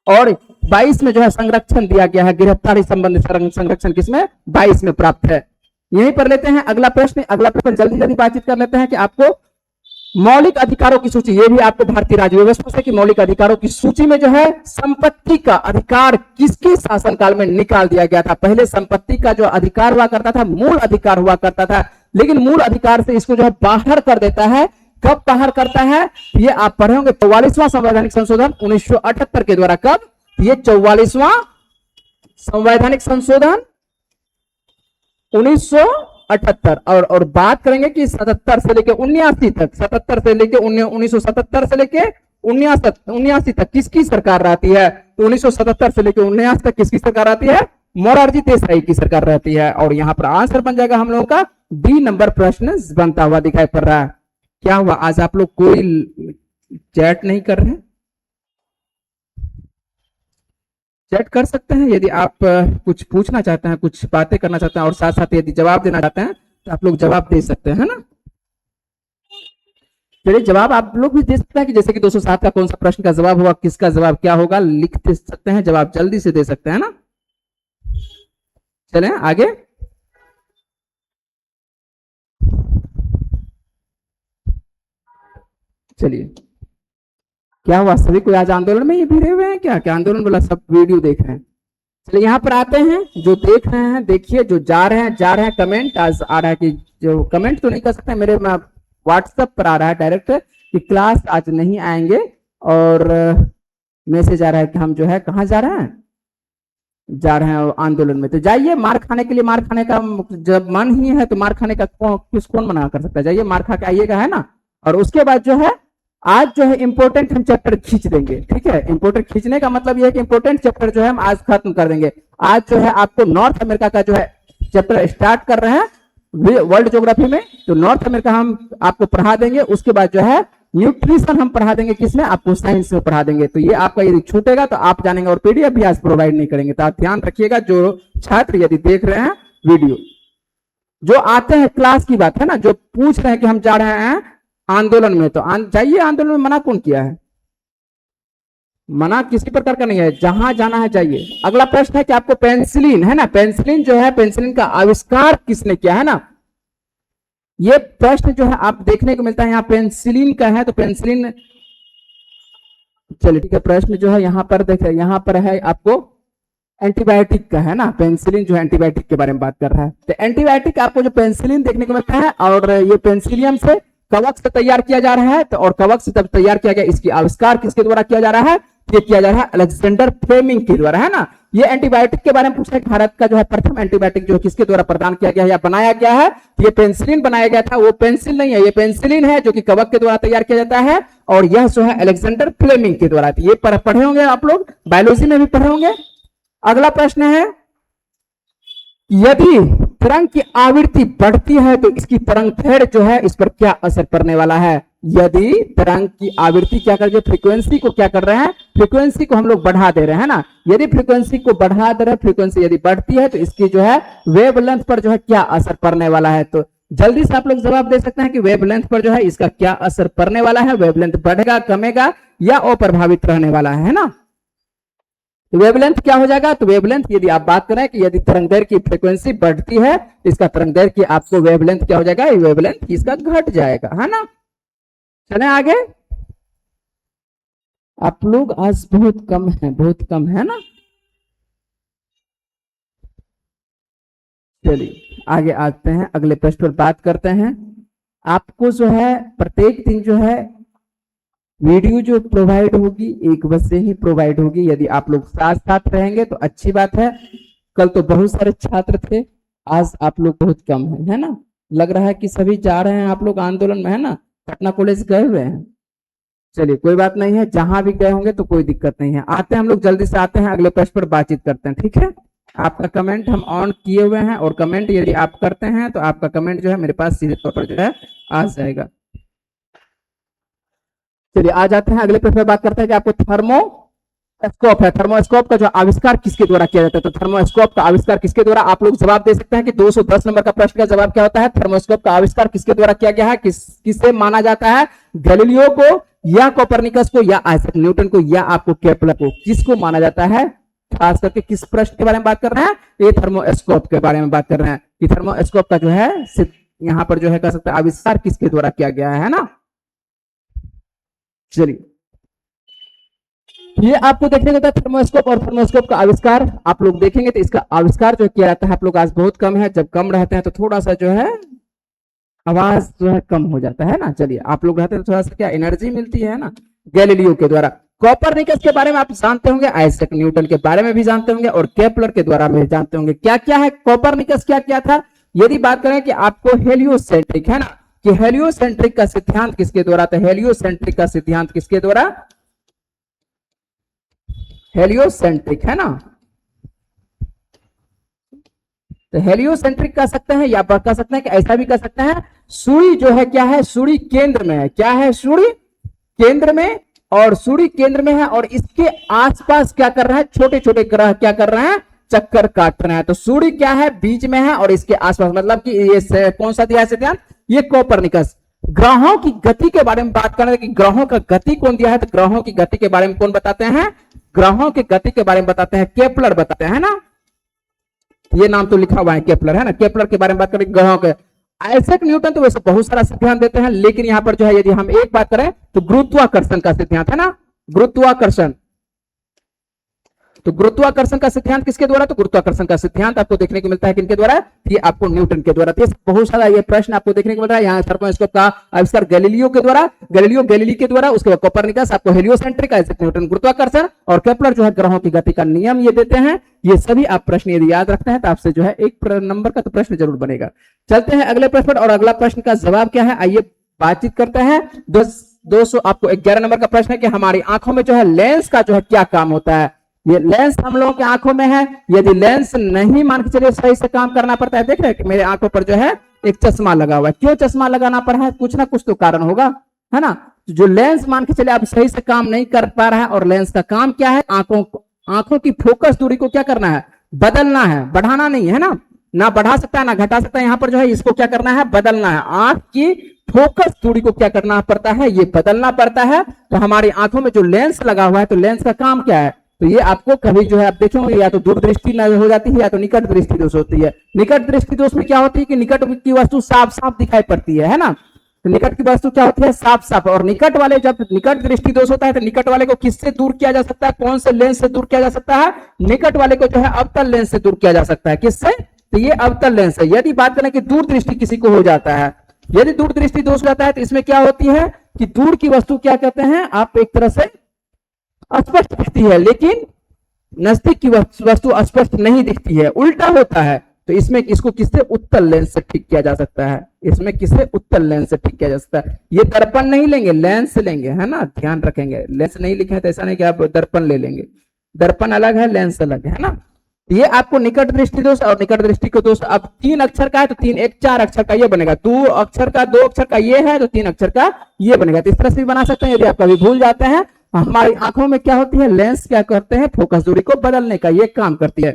और 22 में जो है संरक्षण दिया गया है, गिरफ्तारी संबंधित संरक्षण किसमें, 22 में प्राप्त है। यहीं पर लेते हैं अगला प्रश्न। अगला प्रश्न जल्दी जल्दी बातचीत कर लेते हैं कि आपको मौलिक अधिकारों की सूची, ये भी आपको भारतीय राज्य व्यवस्था से कि मौलिक अधिकारों की सूची में जो है संपत्ति का अधिकार किसके शासनकाल में निकाल दिया गया था। पहले संपत्ति का जो अधिकार हुआ करता था, मूल अधिकार हुआ करता था, लेकिन मूल अधिकार से इसको जो है बाहर कर देता है। कब बाहर करता है, ये आप पढ़े होंगे 44वां संवैधानिक संशोधन 1978 के द्वारा। कब, ये 44वां संवैधानिक संशोधन 1978। और बात करेंगे कि 77 से लेके 79 तक, 77 से लेके 1977 से लेके 1979 तक किसकी सरकार रहती है? तो 1977 से लेकर 1979 तक किसकी सरकार आती है? मोरारजी देसाई की सरकार रहती है। और यहाँ पर आंसर बन जाएगा हम लोगों का डी नंबर प्रश्न बनता हुआ दिखाई पड़ रहा है। क्या हुआ, आज आप लोग कोई चैट नहीं कर रहे? चैट कर सकते हैं यदि आप कुछ पूछना चाहते हैं, कुछ बातें करना चाहते हैं और साथ साथ यदि जवाब देना चाहते हैं तो आप लोग जवाब दे सकते हैं ना। चलिए जवाब आप लोग भी दे सकते हैं कि जैसे कि 207 का कौन सा प्रश्न का जवाब होगा, किसका जवाब क्या होगा, लिख दे सकते हैं, जवाब जल्दी से दे सकते हैं ना। चलें आगे। चलिए, क्या हुआ, सभी कोई आज आंदोलन में ही भिड़े हुए हैं क्या? क्या आंदोलन वाला सब वीडियो देख रहे हैं? चलिए यहाँ पर आते हैं, जो देख रहे हैं देखिए, जो जा रहे हैं कमेंट आज आ रहा है कि जो कमेंट तो नहीं कर सकते, मेरे व्हाट्सएप पर आ रहा है डायरेक्ट कि क्लास आज नहीं आएंगे, और मैसेज आ रहा है कि हम जो है कहाँ जा रहे हैं, जा रहे हैं आंदोलन में। तो जाइए, मार खाने के लिए, मार खाने का जब मन ही है तो मार खाने का कौन मना कर सकता है? जाइए मार खा के आइएगा, है ना। और उसके बाद जो है आज जो है इंपॉर्टेंट हम चैप्टर खींच देंगे, ठीक है। इंपॉर्टेंट खींचने का मतलब यह है कि इंपॉर्टेंट चैप्टर जो है हम आज खत्म कर देंगे। आज जो है आपको नॉर्थ अमेरिका का जो है चैप्टर स्टार्ट कर रहे हैं वर्ल्ड ज्योग्राफी में, तो नॉर्थ अमेरिका हम आपको पढ़ा देंगे। उसके बाद जो है न्यूट्रिशन हम पढ़ा देंगे, किसमें? आपको साइंस में पढ़ा देंगे। तो ये आपका यदि छूटेगा तो आप जानेंगे, और पीडीएफ भी आज प्रोवाइड नहीं करेंगे। तो आप ध्यान रखिएगा, जो छात्र यदि देख रहे हैं वीडियो, जो आते हैं, क्लास की बात है ना, जो पूछ रहे हैं कि हम जा रहे हैं आंदोलन में, तो जाइए आंदोलन में। मना कौन किया है? मना किसी प्रकार का नहीं है, जहां जाना है जाइए। अगला प्रश्न है कि आपको पेंसिलिन है ना, पेंसिलिन जो है, पेंसिलिन का आविष्कार किसने किया है ना, ये प्रश्न जो है आप देखने को मिलता है। यहाँ पेंसिलिन का है, तो पेंसिलिन, चलिए ठीक है। प्रश्न जो है यहाँ पर देखिए, यहाँ पर है आपको एंटीबायोटिक का है ना, पेंसिलिन जो है एंटीबायोटिक के बारे में बात कर रहा है। तो एंटीबायोटिक आपको जो पेंसिलिन देखने को मिलता है, और ये पेंसिलियम से, कवक से तैयार किया जा रहा है। तो और कवक से तब तैयार किया गया, इसकी आविष्कार किसके द्वारा किया जा रहा है? ये किया जा रहा है अलेक्जेंडर फ्लेमिंग के द्वारा, है ना। ये एंटीबायोटिक के बारे में पूछा है, भारत का जो है प्रथम एंटीबायोटिक जो किसके द्वारा प्रदान किया गया है या बनाया गया है? ये पेंसिलिन बनाया गया था। वो पेंसिल नहीं है, ये पेंसिलिन है, जो कि कवक के द्वारा तैयार किया जाता है, और यह जो है अलेक्जेंडर फ्लेमिंग के द्वारा। ये पढ़े होंगे आप लोग, बायोलॉजी में भी पढ़े होंगे। अगला प्रश्न है, यदि तरंग की आवृत्ति बढ़ती है तो इसकी तरंग दैर्घ्य जो है, इस पर क्या असर पड़ने वाला है? यदि तरंग की आवृत्ति क्या कर रही है, फ्रीक्वेंसी को क्या कर रहे हैं, फ्रीक्वेंसी को हम लोग बढ़ा दे रहे हैं ना। यदि फ्रीक्वेंसी को बढ़ा दे रहे हैं, फ्रीक्वेंसी यदि बढ़ती है तो इसकी जो है वेवलेंथ पर जो है क्या असर पड़ने वाला है? तो जल्दी से आप लोग जवाब दे सकते हैं कि वेवलेंथ पर जो है इसका क्या असर पड़ने वाला है। वेवलेंथ बढ़ेगा, कमेगा, या अप्रभावित रहने वाला है ना। तो वेवलेंथ क्या हो जाएगा? तो वेवलेंथ, यदि आप बात करें कि यदि तरंगदैर्घ्य की फ्रीक्वेंसी बढ़ती है तो इसका तरंगदैर्घ्य की आपको वेवलेंथ क्या हो जाएगा? वेवलेंथ इसका घट जाएगा, है ना। चले आगे। आप लोग आज बहुत कम है, बहुत कम है ना। चलिए आगे आते हैं, अगले प्रश्न पर बात करते हैं। आपको जो है प्रत्येक दिन जो है वीडियो जो प्रोवाइड होगी 1 बजे से ही प्रोवाइड होगी। यदि आप लोग साथ साथ रहेंगे तो अच्छी बात है। कल तो बहुत सारे छात्र थे, आज आप लोग बहुत कम है ना। लग रहा है कि सभी जा रहे हैं आप लोग आंदोलन में, है ना। पटना कॉलेज गए हुए हैं। चलिए कोई बात नहीं है, जहां भी गए होंगे तो कोई दिक्कत नहीं है। आते हैं हम लोग, जल्दी से आते हैं, अगले प्रश्न पर बातचीत करते हैं, ठीक है। आपका कमेंट हम ऑन किए हुए हैं, और कमेंट यदि आप करते हैं तो आपका कमेंट जो है मेरे पास सीधे तौर पर जो है आ जाएगा। चलिए आ जाते हैं, अगले प्रश्न पर बात करते हैं कि आपको थर्मोस्कोप है, थर्मोस्कोप का जो आविष्कार किसके द्वारा किया जाता है? तो थर्मोस्कोप का आविष्कार किसके द्वारा? आप लोग जवाब दे सकते हैं कि 210 नंबर का प्रश्न का जवाब क्या होता है? थर्मोस्कोप का आविष्कार किसके द्वारा किया गया है? किसे माना जाता है? गैलीलियो को, या कोपरनिकस को, या आइजैक न्यूटन को, या आपको केपलर को? किसको माना जाता है? खास करके किस प्रश्न के बारे में बात कर रहे हैं? ये थर्मोस्कोप के बारे में बात कर रहे हैं कि थर्मोस्कोप का जो है यहाँ पर जो है कह सकते हैं आविष्कार किसके द्वारा किया गया है ना। चलिए ये आपको देखने को थर्मोस्कोप और थर्मोस्कोप का आविष्कार आप लोग देखेंगे तो इसका आविष्कार जो किया जाता है, आप लोग आज बहुत कम है। जब कम रहते हैं तो थोड़ा सा जो है आवाज जो है कम हो जाता है ना। चलिए आप लोग रहते हैं तो थोड़ा सा क्या एनर्जी मिलती है ना, गैलीलियो के द्वारा। कोपरनिकस के बारे में आप जानते होंगे, आइजैक न्यूटन के बारे में भी जानते होंगे, और केपलर के द्वारा भी जानते होंगे। क्या क्या है कोपरनिकस, क्या क्या था? यदि बात करें कि आपको हेलियोसेंट्रिक है ना, कि हेलियोसेंट्रिक का सिद्धांत किसके द्वारा था? हेलियोसेंट्रिक का सिद्धांत किसके द्वारा? हेलियोसेंट्रिक है ना। तो हेलियोसेंट्रिक कह सकते हैं या कह सकते हैं कि ऐसा भी कह सकते हैं, सूर्य जो है क्या है? सूर्य केंद्र में है। क्या है? सूर्य केंद्र में, और सूर्य केंद्र में है और इसके आसपास क्या कर रहा है? छोटे छोटे ग्रह क्या कर रहे हैं? चक्कर काट रहे हैं। तो सूर्य क्या है? बीच में है और इसके आसपास, मतलब कि ये कौन सा दिया है सिद्धांत? ये कोपरनिकस। ग्रहों की गति के बारे में बात कर रहे हैं कि ग्रहों का गति कौन दिया है? तो ग्रहों की गति के बारे में कौन बताते हैं? ग्रहों की गति के बारे में बताते हैं केपलर बताते हैं ना। ये नाम तो लिखा हुआ है केपलर है ना। केपलर के बारे में बात करें ग्रहों के। आइजैक न्यूटन तो वैसे बहुत सारा सिद्धांत देते हैं, लेकिन यहां पर जो है यदि हम एक बात करें तो गुरुत्वाकर्षण का सिद्धांत है ना। गुरुत्वाकर्षण, तो गुरुत्वाकर्षण का सिद्धांत किसके द्वारा? तो गुरुत्वाकर्षण का सिद्धांत आपको देखने को मिलता है किनके द्वारा? ये आपको न्यूटन के द्वारा। तो बहुत सारा ये प्रश्न आपको देखने को मिल रहा है। यहाँ थर्मोस्कोप का आविष्कार गैलीलियो के द्वारा, गैलीलियो गैलीली के द्वारा, उसके बाद कोपरनिकस, आपको हेलियोसेंट्रिक, आइजैक न्यूटन गुरुत्वाकर्षण, और केपलर जो है ग्रहों की गति का नियम ये देते हैं। ये सभी आप प्रश्न यदि याद रखते हैं तो आपसे जो है एक नंबर का तो प्रश्न जरूर बनेगा। चलते हैं अगले प्रश्न, और अगला प्रश्न का जवाब क्या है आइए बातचीत करते हैं। 200 आपको 11 नंबर का प्रश्न है कि हमारी आंखों में जो है लेंस का जो है क्या काम होता है? ये लेंस हम लोगों की आंखों में है, यदि लेंस नहीं मान के चलिए सही से काम करना पड़ता है। देख रहे हैं कि मेरे आंखों पर जो है एक चश्मा लगा हुआ है। क्यों चश्मा लगाना पड़ा है? कुछ ना कुछ तो कारण होगा, है ना। जो लेंस मान के चले आप सही से काम नहीं कर पा रहा है, और लेंस का काम क्या है? आंखों की फोकस दूरी को क्या करना है? बदलना है, बढ़ाना नहीं है ना। ना बढ़ा सकता है ना घटा सकता है। यहां पर जो है इसको क्या करना है? बदलना है। आंख की फोकस दूरी को क्या करना पड़ता है? ये बदलना पड़ता है। तो हमारी आंखों में जो लेंस लगा हुआ है, तो लेंस का काम क्या है? तो ये आपको कभी जो है आप देखोगे या तो दूरदृष्टि हो जाती है या तो निकट दृष्टि दोष होती है। निकट दृष्टि दोष में क्या होती है कि निकट की वस्तु साफ साफ दिखाई पड़ती है ना। तो निकट की वस्तु क्या होती है? साफ साफ। और निकट वाले, जब निकट दृष्टि दोष होता है तो निकट वाले को किससे दूर किया जा सकता है? कौन से लेंस से दूर किया जा सकता है? निकट वाले को जो है अवतल लेंस से दूर किया जा सकता है। किससे? तो ये अवतल लेंस है। यदि बात करें कि दूर दृष्टि किसी को हो जाता है, यदि दूर दृष्टि दोष जाता है तो इसमें क्या होती है कि दूर की वस्तु क्या कहते हैं आप? एक तरह से अस्पष्ट दिखती है, लेकिन नजदीक की वस्तु अस्पष्ट नहीं दिखती है, उल्टा होता है। तो इसमें इसको किससे? उत्तल लेंस से ठीक किया जा सकता है। इसमें किससे? उत्तल लेंस से ठीक किया जा सकता है। ये दर्पण नहीं लेंगे, लेंस लेंगे, है ना। ध्यान रखेंगे, लेंस नहीं लिखे हैं तो ऐसा नहीं कि आप दर्पण ले लेंगे। दर्पण अलग है, लेंस अलग है ना। ये आपको निकट दृष्टि दोष और निकट दृष्टि को दोष, अब 3 अक्षर का है तो 4 अक्षर का ये बनेगा। 2 अक्षर का ये है तो 3 अक्षर का ये बनेगा। तो इस तरह से भी बना सकते हैं। यदि आप कभी भूल जाते हैं, हमारी आंखों में क्या होती है? लेंस क्या करते हैं? फोकस दूरी को बदलने का ये काम करती है।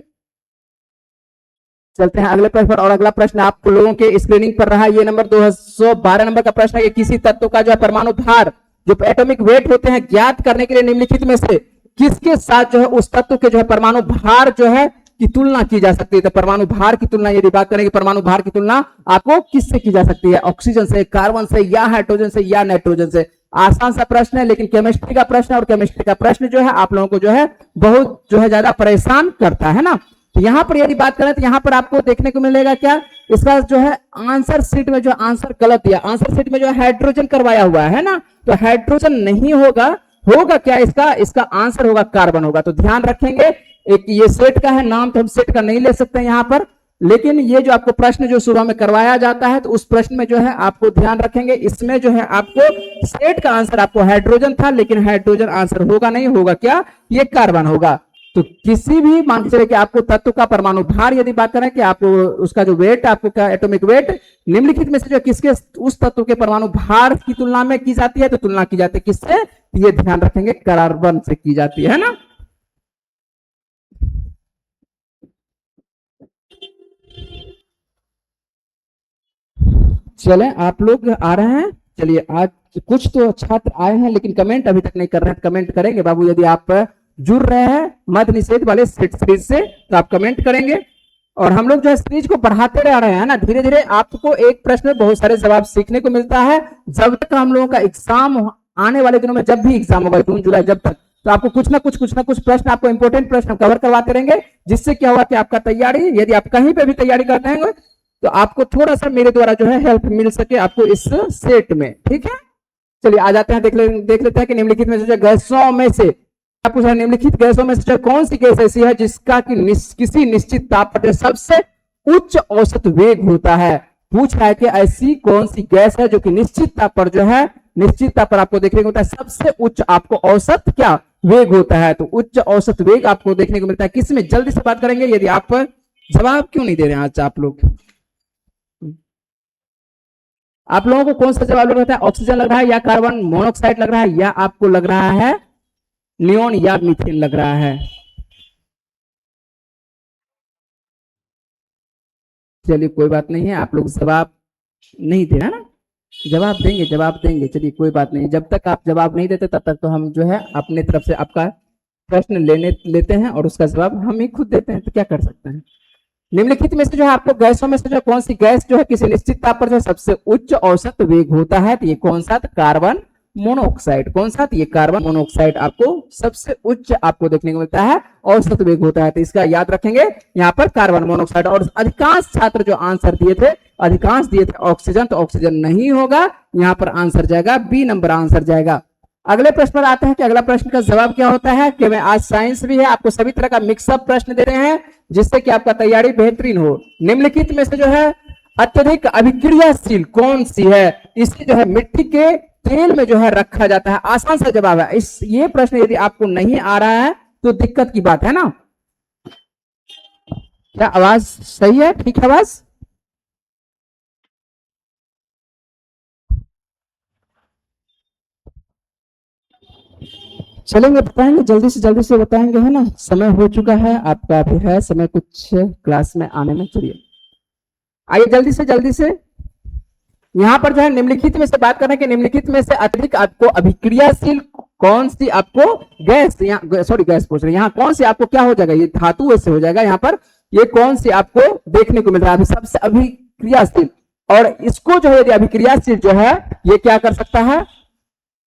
चलते हैं अगले प्रश्न पर, और अगला प्रश्न आप लोगों के स्क्रीनिंग पर रहा। ये नंबर 212 नंबर का प्रश्न है कि किसी तत्व का जो है परमाणु भार, जो एटॉमिक वेट होते हैं, ज्ञात करने के लिए निम्नलिखित में से किसके साथ जो है उस तत्व के जो है परमाणु भार जो है की तुलना की जा सकती है? तो परमाणु भार की तुलना यदि बात करें, परमाणु भार की तुलना आपको किससे की जा सकती है? ऑक्सीजन से, कार्बन से, या हाइड्रोजन से, या नाइट्रोजन से। आसान सा प्रश्न है, लेकिन केमिस्ट्री का प्रश्न है, और केमिस्ट्री का प्रश्न जो है आप लोगों को जो है बहुत जो है ज्यादा परेशान करता है ना। तो यहां पर यदि बात करें तो यहां पर आपको देखने को मिलेगा क्या? इसका जो है आंसर शीट में जो आंसर गलत दिया, आंसर शीट में जो हाइड्रोजन करवाया हुआ है ना। तो हाइड्रोजन नहीं होगा, होगा क्या इसका? इसका आंसर होगा कार्बन होगा। तो ध्यान रखेंगे, एक ये सेट का है नाम, तो हम सेट का नहीं ले सकते यहां पर, लेकिन ये जो आपको प्रश्न जो शुरू में करवाया जाता है तो उस प्रश्न में जो है आपको ध्यान रखेंगे, इसमें जो है आपको सेट का आंसर आपको हाइड्रोजन था, लेकिन हाइड्रोजन आंसर होगा नहीं, होगा क्या? ये कार्बन होगा। तो किसी भी मान के चले कि आपको तत्व का परमाणु भार यदि बात करें कि आपको उसका जो वेट, आपको क्या एटॉमिक वेट निम्नलिखित में से जो किसके उस तत्व के परमाणु भार की तुलना में की जाती है? तो तुलना की जाती है किससे? ये ध्यान रखेंगे, कार्बन से की जाती है ना। चलें, आप लोग आ रहे हैं? चलिए, आज कुछ तो छात्र आए हैं लेकिन कमेंट अभी तक नहीं कर रहे हैं। कमेंट करेंगे बाबू, यदि आप जुड़ रहे हैं मद निषेध वाले सीरीज से तो आप कमेंट करेंगे। और हम लोग जो है सीरीज को बढ़ाते रह रहे हैं ना, धीरे धीरे आपको एक प्रश्न में बहुत सारे जवाब सीखने को मिलता है। जब तक हम लोगों का एग्जाम आने वाले दिनों में, जब भी एग्जाम होगा जून जुलाई, जब तक, तो आपको कुछ ना कुछ प्रश्न, आपको इंपॉर्टेंट प्रश्न कवर करवाते रहेंगे, जिससे क्या होगा कि आपका तैयारी, यदि आप कहीं पे भी तैयारी करते हैं तो आपको थोड़ा सा मेरे द्वारा जो है हेल्प मिल सके आपको इस सेट में, ठीक है। चलिए आ जाते हैं, देख लेते हैं कि निम्नलिखित में से गैसों में से पूछा, निम्नलिखित गैसों में से कौन सी गैस ऐसी है जिसका कि किसी निश्चित ताप पर सबसे उच्च औसत वेग होता है? पूछ रहा है कि ऐसी कौन सी गैस है जो कि निश्चितता पर जो है, निश्चितता पर आपको देखने को मिलता है सबसे उच्च आपको औसत क्या वेग होता है। तो उच्च औसत वेग आपको देखने को मिलता है किसमें, जल्दी से बात करेंगे। यदि आप जवाब क्यों नहीं दे रहे हैं आज आप लोग, आप लोगों को कौन सा जवाब लग रहा है? ऑक्सीजन लग रहा है या कार्बन मोनोऑक्साइड लग रहा है या आपको लग रहा है नियोन या मीथेन लग रहा है? चलिए कोई बात नहीं है, आप लोग जवाब नहीं दे रहे ना, जवाब देंगे, जवाब देंगे। चलिए कोई बात नहीं, जब तक आप जवाब नहीं देते तब तक तो हम जो है अपने तरफ से आपका प्रश्न लेते हैं और उसका जवाब हम ही खुद देते हैं। तो क्या कर सकते हैं? निम्नलिखित में से जो है आपको गैसों में से जो कौन सी गैस जो है किसी निश्चित ताप पर जो सबसे उच्च औसत वेग होता है? तो ये कौन सा? Carbon monoxide. कौन सा? ये कार्बन मोनोऑक्साइड आपको सबसे उच्च आपको देखने को मिलता है, औसत वेग होता है। तो इसका याद रखेंगे यहाँ पर कार्बन मोनोऑक्साइड। और अधिकांश छात्र जो आंसर दिए थे, अधिकांश दिए थे ऑक्सीजन, तो ऑक्सीजन नहीं होगा, यहाँ पर आंसर जाएगा बी नंबर आंसर जाएगा। अगले प्रश्न पर आते हैं कि अगला प्रश्न का जवाब क्या होता है। कि मैं आज साइंस भी है, आपको सभी तरह का मिक्सअप प्रश्न दे रहे हैं जिससे कि आपका तैयारी बेहतरीन हो। निम्नलिखित में से जो है अत्यधिक अभिक्रियाशील कौन सी है? इसे जो है मिट्टी के तेल में जो है रखा जाता है। आसान सा जवाब है इस, ये प्रश्न यदि आपको नहीं आ रहा है तो दिक्कत की बात है ना। क्या आवाज सही है? ठीक है आवाज? चलेंगे, बताएंगे, जल्दी से बताएंगे, है ना। समय हो चुका है आपका, भी है समय कुछ क्लास में आने में। चलिए आइए जल्दी से यहाँ पर जो है निम्नलिखित में से बात करें कि निम्नलिखित में से अत्यधिक आपको अभिक्रियाशील कौन सी आपको गैस, यहाँ सॉरी गैस पूछ रहे हैं, यहाँ कौन सी आपको क्या हो जाएगा, ये धातु ऐसे हो जाएगा यहाँ पर, ये कौन सी आपको देखने को मिल रहा है सबसे अभिक्रियाशील। और इसको जो है यदि अभिक्रियाशील जो है ये क्या कर सकता है,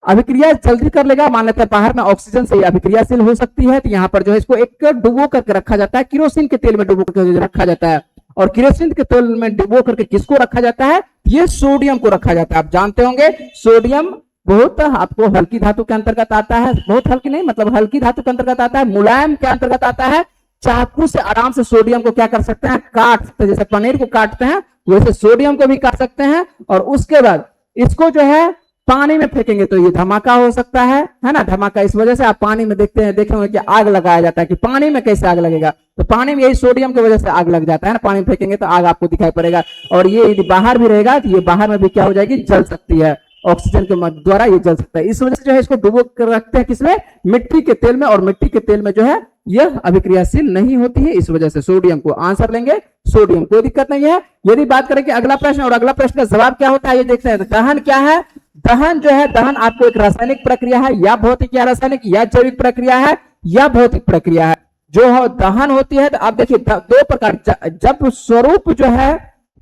अभिक्रिया जल्दी कर लेगा। मान लेते हैं बाहर में ऑक्सीजन से अभिक्रियाशील हो सकती है, तो यहाँ पर जो है इसको एक डुबो करके रखा जाता है, केरोसिन के तेल में डुबो करके रखा जाता है। और केरोसिन के तेल में डुबो करके किसको रखा जाता है? ये सोडियम को रखा जाता है। आप जानते होंगे सोडियम बहुत आपको हल्की धातु के अंतर्गत आता है, बहुत हल्की नहीं मतलब हल्की धातु के अंतर्गत आता है, मुलायम के अंतर्गत आता है। चाकू से आराम से सोडियम को क्या कर सकते हैं? काट सकते हैं। जैसे पनीर को काटते हैं वैसे सोडियम को भी काट सकते हैं। और उसके बाद इसको जो है पानी में फेंकेंगे तो ये धमाका हो सकता है ना, धमाका। इस वजह से आप पानी में देखते हैं, देखेंगे कि आग लगाया जाता है। कि पानी में कैसे आग लगेगा? तो पानी में यही सोडियम की वजह से आग लग जाता है ना, पानी में फेंकेंगे तो आग आपको दिखाई पड़ेगा। और ये यदि बाहर भी रहेगा तो ये बाहर में भी क्या हो जाएगी? जल सकती है, ऑक्सीजन के द्वारा ये जल सकता है। इस वजह से जो है इसको डुबो कर रखते हैं किसमें? मिट्टी के तेल में। और मिट्टी के तेल में जो है यह अभिक्रियाशील नहीं होती है, इस वजह से सोडियम को आंसर लेंगे, सोडियम, कोई दिक्कत नहीं है। यदि बात करें कि अगला प्रश्न, और अगला प्रश्न का जवाब क्या होता है ये देखते हैं। दहन क्या है? दहन जो है, दहन आपको एक रासायनिक प्रक्रिया है या भौतिक या रासायनिक या जैविक प्रक्रिया है या भौतिक प्रक्रिया है। जो दहन होती है तो आप देखिए दो प्रकार, जब स्वरूप जो है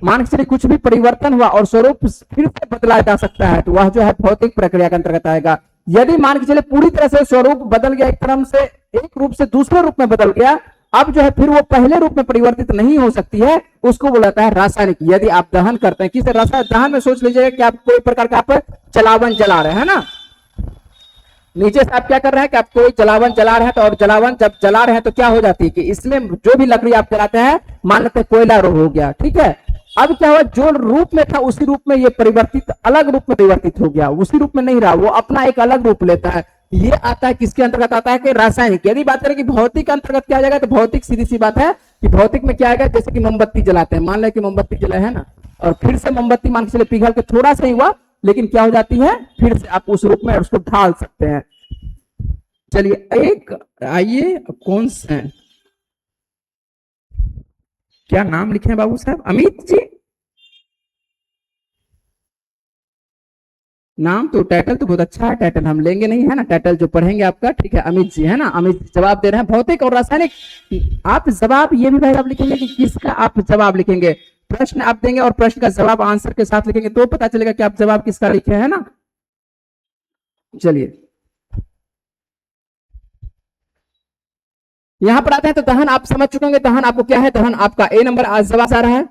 मान के चलिए कुछ भी परिवर्तन हुआ और स्वरूप फिर से बदला जा सकता है तो वह जो है भौतिक प्रक्रिया के अंतर्गत आएगा। यदि मान के चलिए पूरी तरह से स्वरूप बदल गया, एक क्रम से एक रूप से दूसरे रूप में बदल गया, अब जो है फिर वो पहले रूप में परिवर्तित नहीं हो सकती है, उसको बोलाता है रासायनिक। यदि आप दहन करते हैं किसी रासायनिक दहन में, सोच लीजिए कि आप कोई प्रकार का आप जलावन जला रहे हैं ना, नीचे से आप क्या कर रहे हैं कि आप कोई जलावन जला रहे हैं, तो और जलावन जब जला रहे हैं तो क्या हो जाती है कि इसमें जो भी लकड़ी आप जलाते हैं, मान लेते हैं कोयला हो गया, ठीक है। अब क्या हुआ, जो रूप में था उसी रूप में ये परिवर्तित, अलग रूप में परिवर्तित हो गया, उसी रूप में नहीं रहा, वो अपना एक अलग रूप लेता है। ये आता है किसके अंतर्गत आता है कि रासायनिक। यदि बात करें कि भौतिक अंतर्गत क्या आ जाएगा, तो भौतिक सीधी सी बात है कि भौतिक में क्या आएगा, जैसे कि मोमबत्ती जलाते हैं, मान लें कि मोमबत्ती जला है ना, और फिर से मोमबत्ती मान के चले पिघल के थोड़ा सा ही हुआ, लेकिन क्या हो जाती है, फिर से आप उस रूप में उसको ढाल सकते हैं। चलिए एक आइए, कौन से क्या नाम लिखे हैं बाबू साहब? अमित जी, नाम तो टाइटल तो बहुत अच्छा है, टाइटल हम लेंगे नहीं है ना, टाइटल जो पढ़ेंगे आपका, ठीक है। अमित जी है ना, अमित जी जवाब दे रहे हैं भौतिक और रासायनिक। आप जवाब ये भी भाई आप लिखेंगे कि किसका आप जवाब लिखेंगे, प्रश्न आप देंगे और प्रश्न का जवाब आंसर के साथ लिखेंगे तो पता चलेगा कि आप जवाब किसका लिखे है ना। चलिए यहां पर आते हैं, तो दहन आप समझ चुके होंगे, दहन आपको क्या है, दहन आपका ए नंबर आज जवाब आ रहा है।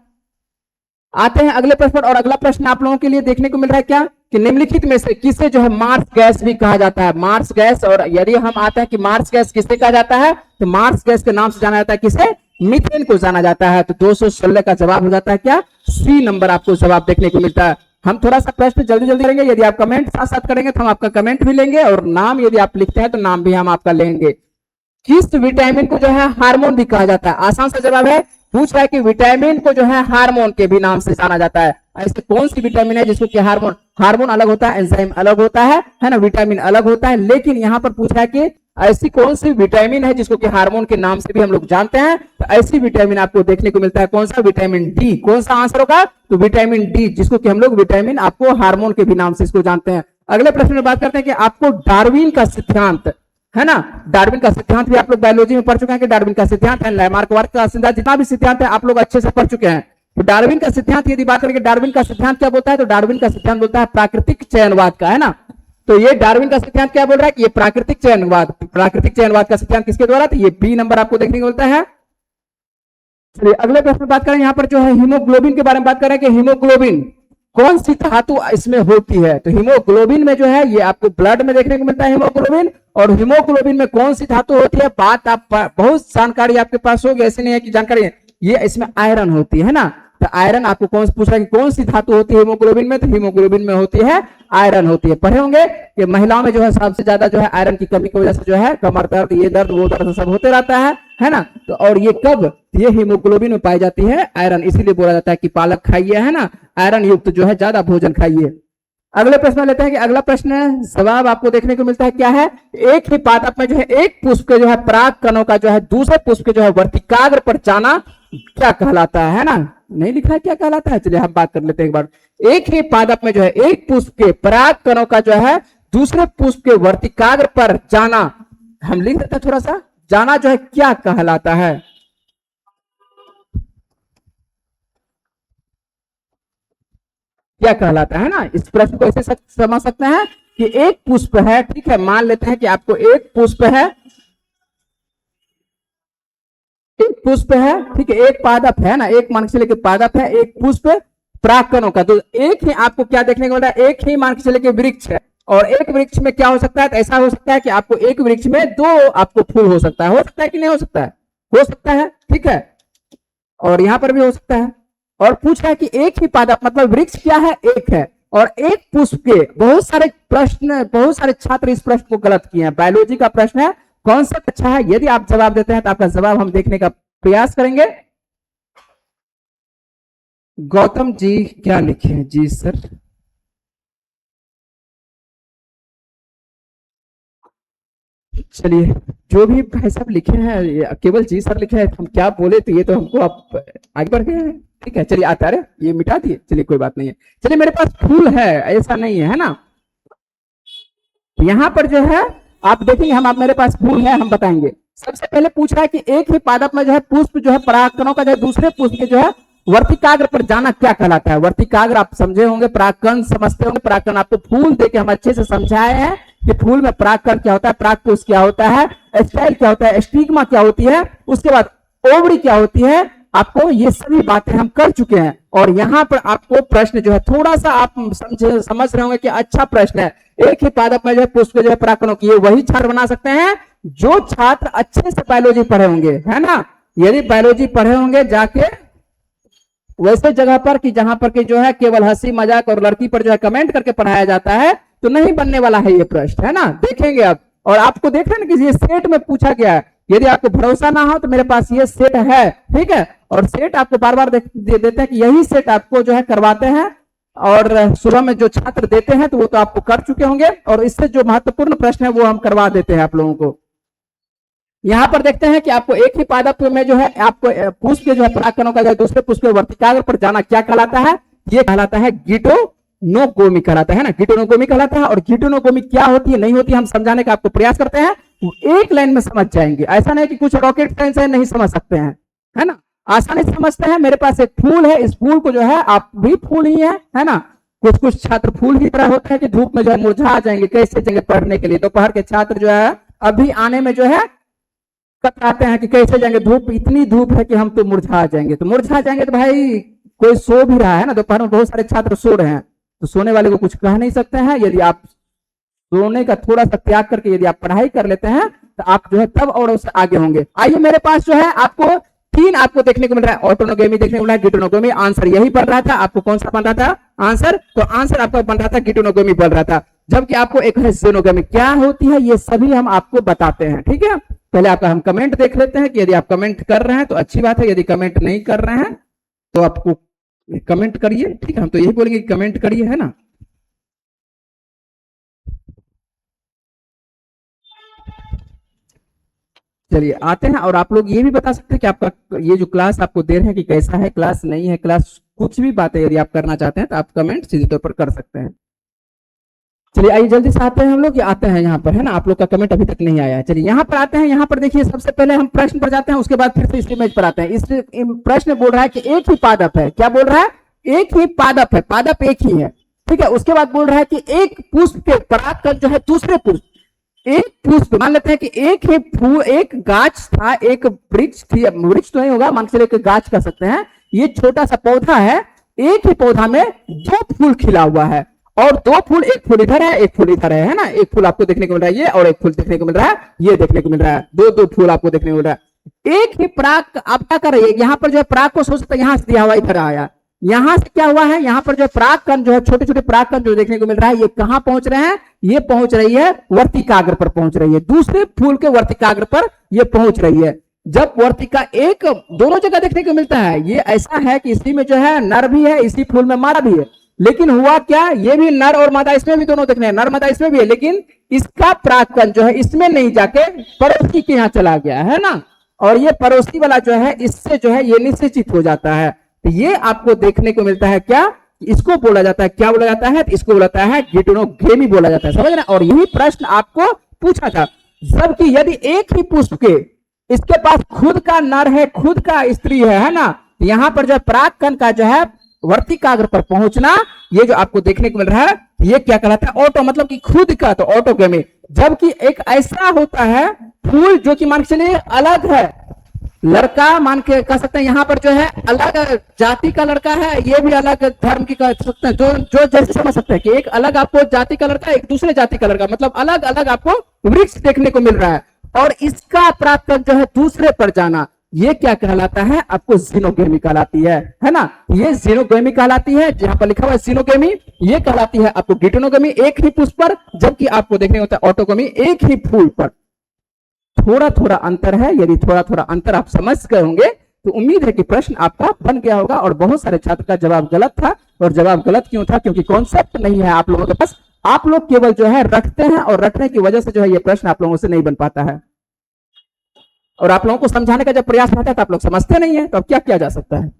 आते हैं अगले प्रश्न पर, और अगला प्रश्न आप लोगों के लिए देखने को मिल रहा है क्या कि निम्नलिखित में से किसे जो है मार्स गैस भी कहा जाता है, मार्स गैस। और यदि हम आते हैं कि मार्स गैस किसे कहा जाता है, तो मार्स गैस के नाम से जाना जाता है किसे, मीथेन को जाना जाता है। तो 216 का जवाब हो जाता है क्या, सी नंबर आपको जवाब देखने को मिलता है। हम थोड़ा सा प्रश्न जल्दी जल्दी करेंगे, यदि आप कमेंट साथ साथ करेंगे तो हम आपका कमेंट भी लेंगे, और नाम यदि आप लिखते हैं तो नाम भी हम आपका लेंगे। किस विटामिन को जो है हार्मोन भी कहा जाता है? आसान सा जवाब है, पूछ रहा है कि विटामिन को जो है हार्मोन के भी नाम से जाना जाता है। ऐसे कौन सी विटामिन है जिसको कि हार्मोन, हार्मोन अलग होता है, एंजाइम अलग होता है ना, विटामिन अलग होता है, लेकिन यहाँ पर पूछ रहा है कि ऐसी कौन सी विटामिन है जिसको कि हार्मोन के नाम से भी हम लोग जानते हैं। तो ऐसी विटामिन आपको देखने को मिलता है, कौन सा, विटामिन डी। कौन सा आंसर होगा, तो विटामिन डी, जिसको कि हम लोग विटामिन आपको हार्मोन के भी नाम से इसको जानते हैं। अगले प्रश्न में बात करते हैं कि आपको डार्विन का सिद्धांत है ना, डार्विन का सिद्धांत भी आप लोग बायोलॉजी में पढ़ चुके हैं कि डार्विन का सिद्धांत है, लैमार्क वर्ग का सिद्धांत, जितना भी सिद्धांत है आप लोग अच्छे से पढ़ चुके हैं। तो डार्विन का सिद्धांत यदि बात करेंगे, डार्विन का सिद्धांत क्या बोलता है, तो डार्विन का सिद्धांत बोलता है प्राकृतिक चयनवाद का, है ना। तो ये डार्विन का सिद्धांत क्या बोल रहा है कि ये प्राकृतिक चयनवाद, प्राकृतिक चयनवाद का सिद्धांत किसके द्वारा, तो ये बी नंबर आपको देखने को मिलता है। चलिए अगले प्रश्न में बात करें, यहाँ पर जो है हीमोग्लोबिन के बारे में बात करें कि हीमोग्लोबिन कौन सी धातु इसमें होती है। तो हीमोग्लोबिन में जो है ये आपको ब्लड में देखने को मिलता है हीमोग्लोबिन, और हीमोग्लोबिन में कौन सी धातु होती है, बात आप बहुत जानकारी आपके पास होगी, ऐसे नहीं है कि जानकारी है। ये इसमें आयरन होती है ना, तो आयरन आपको कौन पूछ रहा है कि कौन सी धातु होती है हीमोग्लोबिन में, तो हीमोग्लोबिन में होती है आयरन होती है। पढ़े होंगे कि महिलाओं में जो है सबसे ज्यादा जो है आयरन की कमी की वजह से जो है कमर दर्द, ये दर्द वो दर्द सब होते रहता है ना। तो और ये कब, ये हीमोग्लोबिन में पाई जाती है आयरन, इसीलिए बोला जाता है कि पालक खाइए, है ना, आयरन युक्त जो है ज्यादा भोजन खाइए। अगले प्रश्न लेते हैं कि अगला प्रश्न जवाब आपको देखने को मिलता है क्या है, एक ही पादप में जो है एक पुष्प के जो है पराग कणों का जो है दूसरे पुष्प के जो है वर्तिकाग्र पर जाना क्या कहलाता है ना, नहीं लिखा है क्या कहलाता है। चलिए हम बात कर लेते हैं एक बार। एक ही पादप में जो है एक पुष्प के पराग कणों का जो है दूसरे पुष्प के वर्तिकाग्र पर जाना, हम लिख देते हैं थोड़ा सा, जाना जो है क्या कहलाता है। क्या कहलाता है ना, इस प्रश्न को ऐसे समझ सकते हैं कि एक पुष्प है, ठीक है, मान लेते हैं कि आपको एक पुष्प है, एक पुष्प है, ठीक है, एक पादप है ना, एक मान के चले के पादप है, एक पुष्प परागकणों का, तो एक ही आपको क्या देखने को मिल रहा है, एक ही मान के चले के वृक्ष है, और एक वृक्ष में क्या हो सकता है, तो ऐसा हो सकता है कि आपको एक वृक्ष में दो आपको फूल हो सकता है कि नहीं हो सकता है, हो सकता है, ठीक है, और यहां पर भी हो सकता है। और पूछ रहा है कि एक ही पादप मतलब वृक्ष क्या है, एक है, और एक पुष्प के, बहुत सारे प्रश्न, बहुत सारे छात्र इस प्रश्न को गलत किए हैं, बायोलॉजी का प्रश्न है, कौन सा अच्छा है, यदि आप जवाब देते हैं तो आपका जवाब हम देखने का प्रयास करेंगे। गौतम जी क्या लिखे हैं, जी सर, चलिए जो भी भाई साहब लिखे हैं केवल जी सर लिखे हैं, हम क्या बोले, तो ये तो हमको आप आगे बढ़ गए हैं, ठीक है, चलिए आता है, ये मिटा दिए, चलिए कोई बात नहीं है। चलिए मेरे पास फूल है, ऐसा नहीं है ना, यहां पर जो है आप देखेंगे, हम आप मेरे पास फूल है, हम बताएंगे। सबसे पहले पूछ रहा है कि एक ही पादप में जो है पुष्प जो है परागकणों का जो है दूसरे पुष्प के जो है वर्तिकाग्र पर जाना क्या कहलाता है। वर्तिकाग्र आप समझे होंगे, परागकण समझते होंगे, परागकण आपको फूल देके हम अच्छे से समझाए हैं कि फूल में परागकण क्या होता है, परागकोश क्या होता है, स्टाइल क्या होता है, स्टिग्मा क्या होती है, उसके बाद ओवरी क्या होती है, आपको ये सभी बातें हम कर चुके हैं। और यहाँ पर आपको प्रश्न जो है थोड़ा सा आप समझ रहे होंगे कि अच्छा प्रश्न है, एक ही पादप में जो है पुष्प जो है परागकणों की, ये वही छात्र बना सकते हैं जो छात्र अच्छे से बायोलॉजी पढ़े होंगे, है ना। यदि बायोलॉजी पढ़े होंगे जाके वैसे जगह पर कि जहां पर कि जो है केवल हंसी मजाक और लड़की पर जो है कमेंट करके पढ़ाया जाता है, तो नहीं बनने वाला है ये प्रश्न, है ना, देखेंगे आप। और आपको देख रहे हैं ना कि ये सेट में पूछा गया है, यदि आपको भरोसा ना हो तो मेरे पास ये सेट है, ठीक है, और सेट आपको बार बार दे देते हैं कि यही सेट आपको जो है करवाते हैं, और सुबह में जो छात्र देते हैं तो वो तो आपको कर चुके होंगे, और इससे जो महत्वपूर्ण प्रश्न है वो हम करवा देते हैं आप लोगों को। यहां पर देखते हैं कि आपको एक ही पादप में जो है आपको पुष्प के जो है परागकणों का जो है दूसरे पुष्प के वर्तिकाग्र पर जाना क्या कहलाता है, ये कहलाता है गिटोनोगोमी कहलाता है ना, गिटोनोगोमी कहलाता है। और गिटोनोगोमी क्या होती है नहीं होती है हम समझाने का आपको प्रयास करते हैं, एक लाइन में समझ जाएंगे, ऐसा नहीं कि कुछ रॉकेट साइंस है नहीं समझ सकते हैं, है ना, आसानी से समझते हैं। मेरे पास एक फूल है, इस फूल को जो है आप भी फूल ही है ना, कुछ कुछ छात्र फूल की तरह होते हैं कि धूप में जो है मुरझा जाएंगे, कैसे जाएंगे पढ़ने के लिए, दोपहर के छात्र जो है अभी आने में जो है कतराते हैं कि कैसे जाएंगे, धूप इतनी धूप है कि हम तो मुरझा जाएंगे, तो मुरझा जाएंगे तो भाई कोई सो भी रहा है ना, दोपहर में बहुत सारे छात्र सो रहे हैं, तो सोने वाले को कुछ कह नहीं सकते हैं। यदि आप सोने का थोड़ा सा त्याग करके यदि आप पढ़ाई कर लेते हैं तो आप जो है तब और उससे आगे होंगे। आइए मेरे पास जो है आपको तीन आपको देखने को मिल रहा है, ऑटोनोगेमी देखने को मिल रहा है, गिटोनोगेमी। आंसर यही बन रहा था, आपको कौन सा बन रहा था आंसर? तो आंसर आपका बन रहा था गिटोनोगेमी बन रहा था, जबकि आपको एक है ज़ेनोगेमी। क्या होती है ये सभी हम आपको बताते हैं, ठीक है। पहले आपका हम कमेंट देख लेते हैं कि यदि आप कमेंट कर रहे हैं तो अच्छी बात है, यदि कमेंट नहीं कर रहे हैं तो आपको कमेंट करिए, ठीक है। हम तो यही बोलेंगे कि कमेंट करिए, है ना। चलिए आते हैं, और आप लोग ये भी बता सकते हैं कि आपका ये जो क्लास आपको दे रहे हैं कि कैसा है, क्लास नहीं है क्लास, कुछ भी बातें यदि आप करना चाहते हैं तो आप कमेंट सीधे तौर पर कर सकते हैं। चलिए आइए जल्दी से आते हैं हम लोग, आते हैं यहाँ पर, है ना। आप लोग का कमेंट अभी तक नहीं आया है। चलिए यहाँ पर आते हैं, यहाँ पर देखिए सबसे पहले हम प्रश्न पर जाते हैं, उसके बाद फिर से इस इमेज पर आते हैं। इस प्रश्न बोल रहा है कि एक ही पादप है, क्या बोल रहा है? एक ही पादप है, पादप एक ही है, ठीक है। उसके बाद बोल रहा है कि एक पुष्प के परागकण जो है दूसरे पुष्प, एक पुष्प मान लेते हैं कि एक ही फूल, एक गाछ था, एक वृक्ष थी, वृक्ष तो नहीं होगा, मान के चलिए गाछ कह सकते हैं। ये छोटा सा पौधा है, एक ही पौधा में दो फूल खिला हुआ है, और दो फूल, एक फूल इधर है एक फूल इधर है ना। एक फूल आपको देखने को मिल रहा है ये, और एक फूल देखने को मिल रहा है ये, देखने को मिल रहा है दो दो फूल आपको देखने को मिल रहा है। एक ही पराग, आप क्या कर रही है यहाँ पर जो है पराग को सोच सकते हैं, यहां से दिया हुआ इधर आया, यहां से क्या हुआ है, यहाँ पर जो पराग कण जो है, छोटे छोटे पराग कण जो देखने को मिल रहा है, ये कहां पहुंच रहे हैं? ये पहुंच रही है वर्तिकाग्र पर पहुंच रही है, दूसरे फूल के वर्तिकाग्र पर ये पहुंच रही है। जब वर्तिका एक दोनों जगह देखने को मिलता है, ये ऐसा है कि इसी में जो है नर भी है, इसी फूल में मादा भी है, लेकिन हुआ क्या, ये भी नर और मादा इसमें भी दोनों देखने हैं, नर मादा इसमें भी है, लेकिन इसका परागकण जो है इसमें नहीं जाके पड़ोसी के यहाँ चला गया है ना, और ये पड़ोसी वाला जो है इससे जो है ये निषेचित हो जाता है। तो ये आपको देखने को मिलता है, क्या इसको बोला जाता है, क्या बोला जाता है? तो इसको बोला जाता है गिटोनोगेमी बोला जाता है, समझ रहे? और यही प्रश्न आपको पूछा था, जबकि यदि एक ही पुष्प के, इसके पास खुद का नर है, खुद का स्त्री है ना, यहां पर जो परागकण का जो है वर्तिकाग्र पर पहुंचना, ये जो आपको देखने को मिल रहा है, ये क्या कहलाता है? ऑटो, मतलब कि खुद का, तो ऑटोगेमी। जबकि एक ऐसा होता है फूल जो कि मान के चलिए अलग है, लड़का मान के कह सकते हैं, यहाँ पर जो है अलग जाति का लड़का है, ये भी अलग धर्म की कह सकते हैं, जो जो जैसे समझ सकते हैं कि एक अलग आपको जाति का लड़का, एक दूसरे जाति का लड़का, मतलब अलग अलग आपको वृक्ष देखने को मिल रहा है, और इसका परागकण जो है दूसरे पर जाना, ये क्या कहलाता है? आपको ज़ीनोगेमी कहलाती है ना। ये ज़ीनोगेमी कहलाती है, जहां पर लिखा हुआ है ज़ीनोगेमी, ये कहलाती है आपको गिटोनोगेमी, एक ही पुष्प पर, जबकि आपको देखने होता है ऑटोगेमी, एक ही फूल पर। थोड़ा थोड़ा अंतर है, यदि थोड़ा थोड़ा अंतर आप समझ गए होंगे तो उम्मीद है कि प्रश्न आपका बन गया होगा। और बहुत सारे छात्र का जवाब गलत था, और जवाब गलत क्यों था? क्योंकि कॉन्सेप्ट नहीं है आप लोगों के पास, आप लोग केवल जो है रखते हैं, और रखने की वजह से जो है ये प्रश्न आप लोगों से नहीं बन पाता है, और आप लोगों को समझाने का जब प्रयास रहता है तो आप लोग समझते नहीं है, तो अब क्या किया जा सकता है।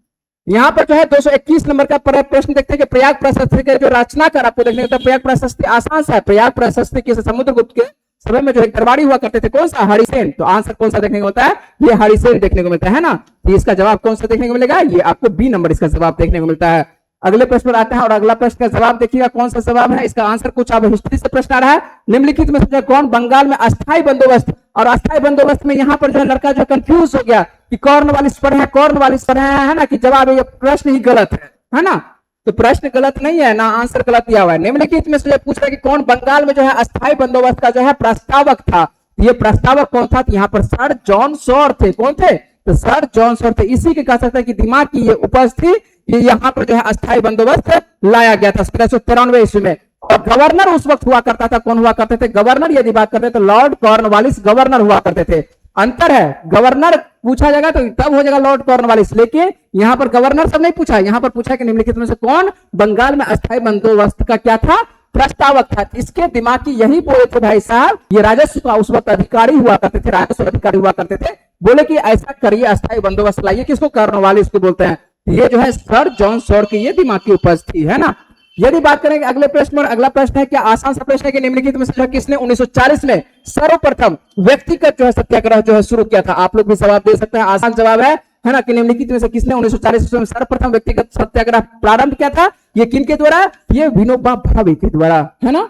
यहाँ पर जो है 221 नंबर का प्रश्न देखते हैं कि प्रयाग प्रशस्ति के जो रचनाकार आपको देखने को, प्रयाग प्रशस्ति आसान सा है। प्रयाग प्रशस्ति के समुद्रगुप्त के समय में जो एक दरबारी हुआ करते थे, कौन सा? हरिसेन। तो आंसर कौन सा देखने को मिलता है? ये हरिसेन देखने को मिलता है ना। तो इसका जवाब कौन सा देखने को मिलेगा? ये आपको बी नंबर इसका जवाब देखने को मिलता है। अगले प्रश्न पर आते हैं, और अगला प्रश्न का जवाब देखिएगा कौन सा जवाब है। इसका आंसर कुछ अब हिस्ट्री से प्रश्न आ रहा है। निम्नलिखित में से कौन बंगाल में अस्थायी बंदोबस्त, और अस्थायी बंदोबस्त में यहाँ पर जो है लड़का जो कंफ्यूज हो गया कि कॉर्नवालिस पर है, कॉर्नवालिस पर है ना, कि जवाब ये प्रश्न ही गलत है ना। तो प्रश्न गलत नहीं है ना, आंसर गलत दिया हुआ है। निम्नलिखित में से पूछ रहा है कि कौन बंगाल में जो है अस्थायी बंदोबस्त का जो है प्रस्तावक था। ये प्रस्तावक कौन था? तो यहाँ पर सर जॉन सॉर थे। कौन थे? तो सर जॉन सॉर थे। इसी के कह सकते हैं कि दिमाग की ये उपज थी, ये यहाँ पर जो है अस्थायी बंदोबस्त लाया गया था 1793 ईस्वी में। और गवर्नर उस वक्त हुआ करता था, कौन हुआ करते थे? गवर्नर यदि बात करते तो लॉर्ड कॉर्नवालिस गवर्नर हुआ करते थे। अंतर है, गवर्नर पूछा जाएगा तो तब हो जाएगा लॉर्ड कॉर्नवालिस, लेकिन यहाँ पर गवर्नर सब नहीं पूछा, यहाँ पर पूछा कि निम्नलिखित में से कौन बंगाल में अस्थायी बंदोबस्त का क्या था? प्रस्तावक था। इसके दिमाग की यही बोले थे भाई साहब, ये राजस्व का उस वक्त अधिकारी हुआ करते थे, राजस्व अधिकारी हुआ करते थे, बोले कि ऐसा करिए, अस्थायी बंदोबस्त लाइए। किसको? कॉर्नवालिस को बोलते हैं। ये जो है सर जॉन सॉर की ये दिमाग की उपज थी, है ना। यदि बात करेंगे अगले प्रश्न पर, अगला प्रश्न है क्या आसान सा प्रश्न है कि निम्नलिखित में से किसने 1940 में सर्वप्रथम व्यक्तिगत जो है सत्याग्रह जो है शुरू किया था? आप लोग भी जवाब दे सकते हैं, आसान जवाब है ना, कि निम्नलिखित में से किसने 1940 में सर्वप्रथम व्यक्तिगत सत्याग्रह प्रारंभ किया था? ये किनके द्वारा? ये विनोबा भावे के द्वारा, है ना।